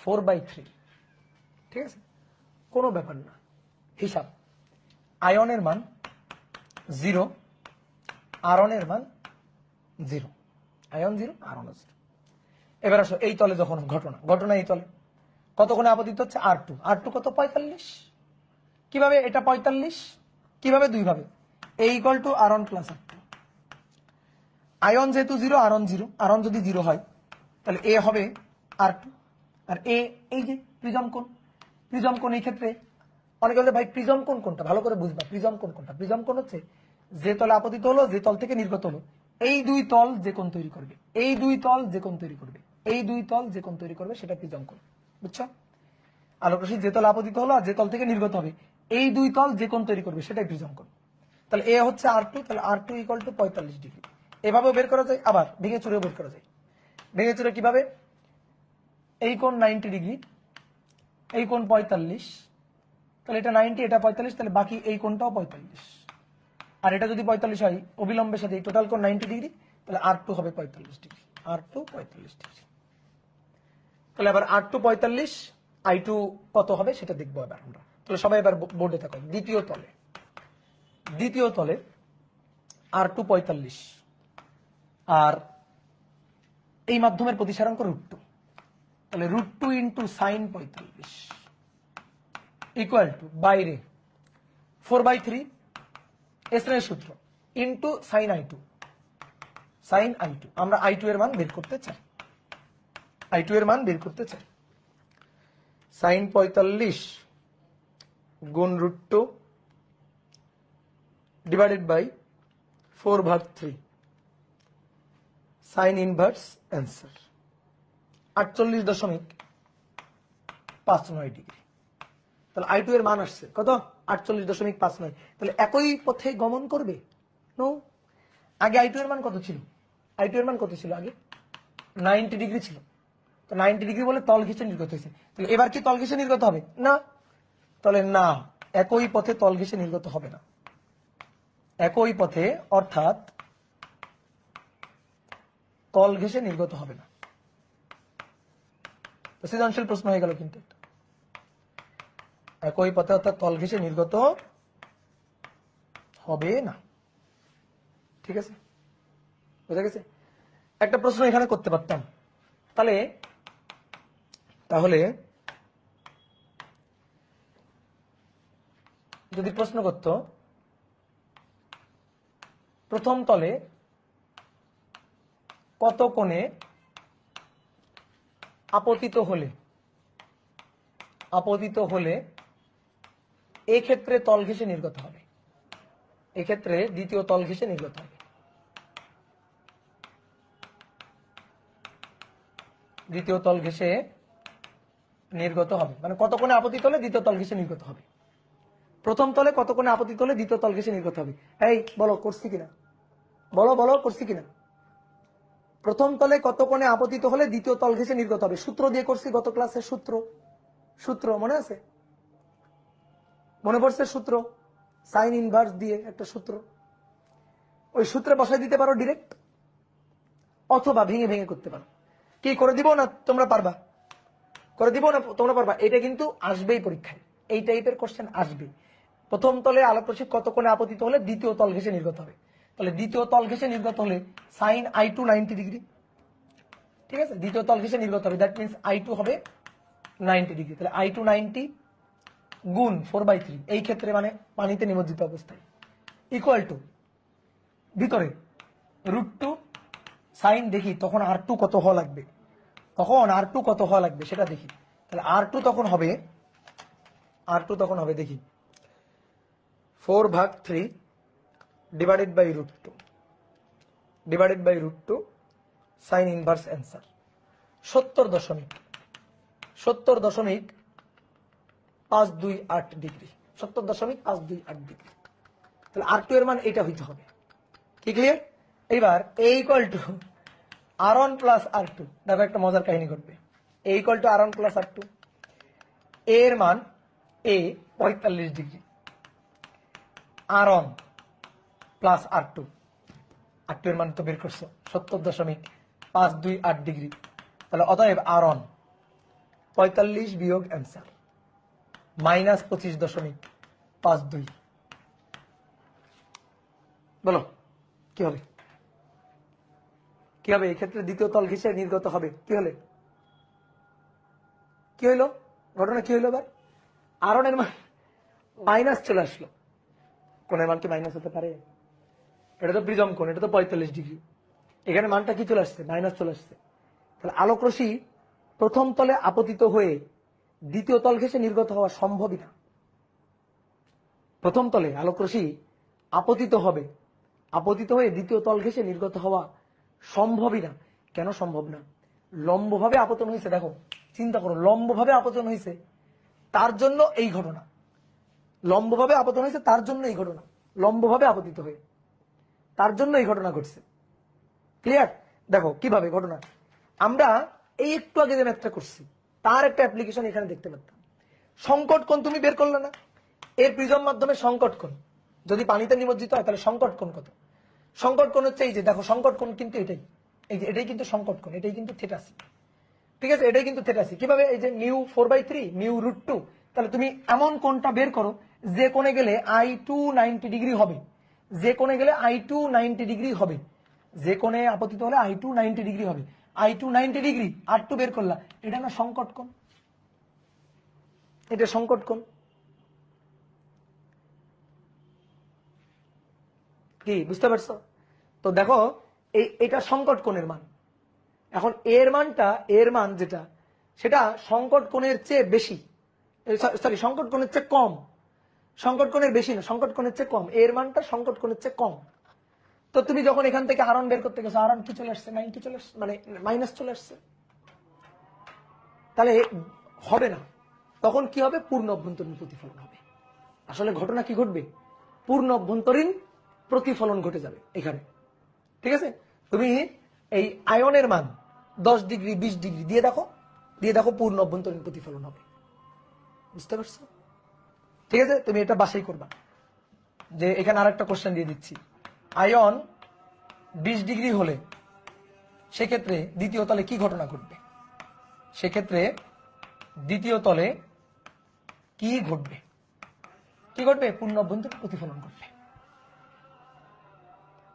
4/3, ঠিক আছে, কোনো ব্যাপার না, হিসাব। আয়নের মান 0, R1 এর মান 0, আয়ন 0, R1 0। এবার আসো এই তলে যখন ঘটনা এই তলে কত কোণে আপতিত হচ্ছে R2 কত 45, কিভাবে এটা 45, কিভাবে দুই ভাবে, A = R1 + R2। আয়ন যেহেতু 0, R1 0, R1 যদি 0 হয় তাহলে A হবে R2 আর A এই যে প্রিজম কোণ, প্রিজম কোণ এই ক্ষেত্রে অনেকে বলে ভাই প্রিজম কোণ কোনটা, ভালো করে বুঝবা প্রিজম কোণ কোনটা। প্রিজম কোণ হচ্ছে যে তলে আপতিত হলো, যে তল থেকে নির্গত হলো, এই দুই তল যে কোণ তৈরি করবে, এই দুই তল যে কোণ তৈরি করবে, এই দুই তল যে কোণ তৈরি করবে সেটা প্রিজম কোণ, বুঝছো। আলোক রশ্মি যে তলে আপতিত হলো আর যে তল থেকে নির্গত হবে, এই দুই তল যে কোণ তৈরি করবে সেটাই প্রিজম কোণ। তাহলে A হচ্ছে R2, তাহলে R2 = 45 ডিগ্রি। এভাবেও বের করা যায়, আবার ভেঙে চুরেও বের করা যায়। ভেঙে চুরে কিভাবে, এই কোণ 90 ডিগ্রি, এই কোণ 45, তাহলে এটা 90, এটা 45, তাহলে বাকি এই কোণটাও 45, আর এটা যদি 45 হয় অবিলম্বের সাথে টোটাল কোণ 90 ডিগ্রি, তাহলে R2 হবে 45 ডিগ্রি, R2 45 ডিগ্রি। তাহলে আবার R2 45, I2 কত হবে সেটা দেখবো এবার আমরা। তাহলে সবাই এবার বোর্ডে থাকো, দ্বিতীয় তলে R2 45 আর এই মাধ্যমের প্রতিসারাঙ্ক √2, তাহলে √2 * sin 45 = বাইরে 4/3 এর সূত্র ইন্টু sin I2, আমরা I2 এর মান বের করতে চাই, I2 এর মান বের করতে চাই। sin 45 গুণ √2 divided by 4/3 sine inverse answer 48.59 degree. তাহলে I2 এর মান আসছে কত 48.59। তাহলে একই পথে গমন করবে, নো। আগে I2 এর মান কত ছিল, I2 এর মান কত ছিল আগে 90 ডিগ্রি ছিল, তো 90 ডিগ্রি বলে তল ঘেঁষে নির্গত হয়েছে। তাহলে এবার কি তল ঘেঁষে নির্গত হবে না, তাহলে না, একই পথে তল ঘেঁষে নির্গত হবে না, একই পথে অর্থাৎ তল ঘেঁষে নির্গত হবে না। সৃজনশীল প্রশ্ন হয়ে গেল কিন্তু একই পথে অর্থাৎ তল ঘেঁষে নির্গত হবে না, ঠিক আছে, বুঝা গেছে। একটা প্রশ্ন এখানে করতে পারতাম, তাহলে যদি প্রশ্ন করত প্রথম তলে কত কোণে আপতিত হলে এক্ষেত্রে তল ঘেঁষে নির্গত হবে, এক্ষেত্রে দ্বিতীয় তল ঘেঁষে নির্গত হবে। দ্বিতীয় তল ঘেঁষে নির্গত হবে, মানে কত কোণে আপতিত হলে দ্বিতীয় তল ঘেঁষে নির্গত হবে। প্রথম তলে কত কোণে আপতিত হলে দ্বিতীয় তল ঘেঁষে নির্গত হবে। এই বলো করছি কিনা, বলো বলো করছি কিনা। প্রথম তলে কত কোণে আপতিত হলে দ্বিতীয় তল ঘেঁষে নির্গত হবে, সূত্র দিয়ে করছি গত ক্লাসে। সূত্র মনে আছে? মনে পড়ছে সূত্র? সাইন ইনভার্স দিয়ে একটা সূত্র, ওই সূত্রে বসাই দিতে পারো ডিরেক্ট, অথবা ভেঙে ভেঙে করতে পারো। কি করে দিব না তোমরা পারবা? করে দিব না তোমরা পারবা? এটা কিন্তু আসবেই পরীক্ষায়, এই টাইপের কোশ্চেন আসবে। প্রথম তলে আলোক রশ্মি কত কোণে আপতিত হলে দ্বিতীয় তল ঘেঁষে নির্গত হবে। তাহলে দ্বিতীয় তল ঘেঁষে নির্গত হলে সাইন I2 90 ডিগ্রি, ঠিক আছে? দ্বিতীয় তল ঘেঁষে নির্গত হবে, দ্যাট মিনস I2 হবে 90 ডিগ্রি। তাহলে I2 90 গুণ 4/3, এই ক্ষেত্রে মানে পানিতে নিমজ্জিত অবস্থায়, ইকুয়াল টু ভিতরে √2 সাইন, দেখি তখন R2 কত হওয়া লাগবে, তখন R2 কত হওয়া লাগবে সেটা দেখি। তাহলে R2 তখন হবে দেখি 4/3 divided by √2 sine inverse answer 70.528 degree, 70.528 degree. তাহলে R2 এর মান এটা হইতে হবে। কি ক্লিয়ার? এইবার A equal two R1 plus R2, দেখো একটা মজার কাহিনী ঘটবে। A equal two R1 plus R2, এর মান A 45 degree, R1 plus R2 এর মান তো বের করছো 70.528 ডিগ্রি। তাহলে অতএব R1 45 বিয়োগ অ্যান্সার -25.52। বলো কি হবে? এই ক্ষেত্রে দ্বিতীয় তল ঘেঁষে নির্গত হবে। কি হলে কি হইলো? ঘটনা কি হইলো? এবার R1 এর মান মাইনাস চলে আসলো। কোণের মান কি মাইনাস হতে পারে? এটা তো প্রিজম কোণ, এটা তো 45 ডিগ্রি, এখানে মানটা কি চলে আসছে? মাইনাস চলে আসছে। তাহলে আলোক রশ্মি প্রথম তলে আপতিত হয়ে দ্বিতীয় তল ঘেঁষে নির্গত হওয়া সম্ভবই না। প্রথম তলে আলোক রশ্মি আপতিত হয়ে দ্বিতীয় তল ঘেঁষে নির্গত হওয়া সম্ভবই না। কেন সম্ভব না? লম্বভাবে আপতন হয়েছে। দেখো চিন্তা করো, লম্বভাবে আপতন হয়েছে, তার জন্য এই ঘটনা। লম্বভাবে আপতন হয়েছে তার জন্য এই ঘটনা, লম্বভাবে আপতিত হয়ে তার জন্য এই ঘটনা ঘটছে। ক্লিয়ার? দেখো কিভাবে ঘটনা, আমরা এই একটু আগে যে ম্যাথটা করছি তার একটা অ্যাপ্লিকেশন এখানে দেখতে পারতাম। সংকট কোণ তুমি বের করলে না? এর প্রিজম মাধ্যমে সংকট কোণ যদি পানিতে নিমজ্জিত হয় তাহলে সংকট কোণ কত? সংকট কোণ হচ্ছে এই যে, দেখো সংকট কোণ কিন্তু এটাই, এই যে এটাই কিন্তু সংকট কোণ, এটাই কিন্তু θc, ঠিক আছে? এটাই কিন্তু θc। কিভাবে? এই যে মিউ 4/3 মিউ √2, তাহলে তুমি এমন কোণটা বের করো যে কোণে গেলে I2 90 ডিগ্রি হবে, যে কোণে গেলে I2 90 ডিগ্রি হবে, যে কোণে আপতিত হলে I2 90 ডিগ্রি হবে। I2 90 ডিগ্রি, R2 বের করলা, এটা না সংকট কোণ, এটা সংকট কোণ। কি বুঝতে পারছো? তো দেখো এটা সংকট কোণের মান। এখন এর মান যেটা, সেটা সংকট কোণের চেয়ে বেশি, সরি সংকট কোণের চেয়ে কম, সংকট কোণের বেশি না, সংকট কোণের চেয়ে কম, এর মানটা সংকট কোণের চেয়ে কম। তো তুমি যখন এখান থেকে R1 বের করতে গেছো, R1 কি চলে আসছে? 90 চলে আসছে, মানে মাইনাস চলে আসছে। তাহলে হবে না, তখন কি হবে? পূর্ণ অভ্যন্তরীণ প্রতিফলন হবে। আসলে ঘটনা কি ঘটবে? পূর্ণ অভ্যন্তরীণ প্রতিফলন ঘটে যাবে এখানে, ঠিক আছে? তুমি এই আয়নের মান 10 ডিগ্রি 20 ডিগ্রি দিয়ে দেখো পূর্ণ অভ্যন্তরীণ প্রতিফলন হবে। বুঝতে পারছো? ঠিক আছে, তুমি এটা বাছাই করবা। যে এখানে আরেকটা কোশ্চেন দিয়ে দিচ্ছি, আয়ন 20 ডিগ্রি হলে সেক্ষেত্রে দ্বিতীয় তলে কি ঘটনা ঘটবে? সেক্ষেত্রে দ্বিতীয় তলে কি ঘটবে? পূর্ণ অভ্যন্তরীণ প্রতিফলন ঘটবে।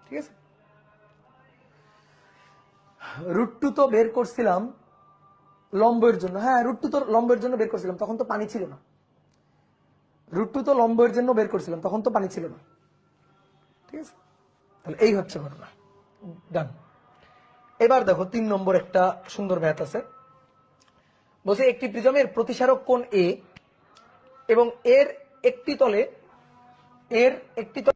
ঠিক আছে, √2 তো বের করছিলাম লম্বের জন্য। হ্যাঁ, √2 তো লম্বের জন্য বের করছিলাম, তখন তো পানি ছিল না। √2 তো লম্বের জন্য বের করছিলাম, তখন তো পানি ছিল না। ঠিক আছে, তাহলে এই হচ্ছে ঘটনা। ডান। এবার দেখো 3 নম্বর একটা সুন্দর ম্যাথ আছে। বলছে একটি প্রিজমের প্রতিসারক কোণ A এবং এর একটি তলে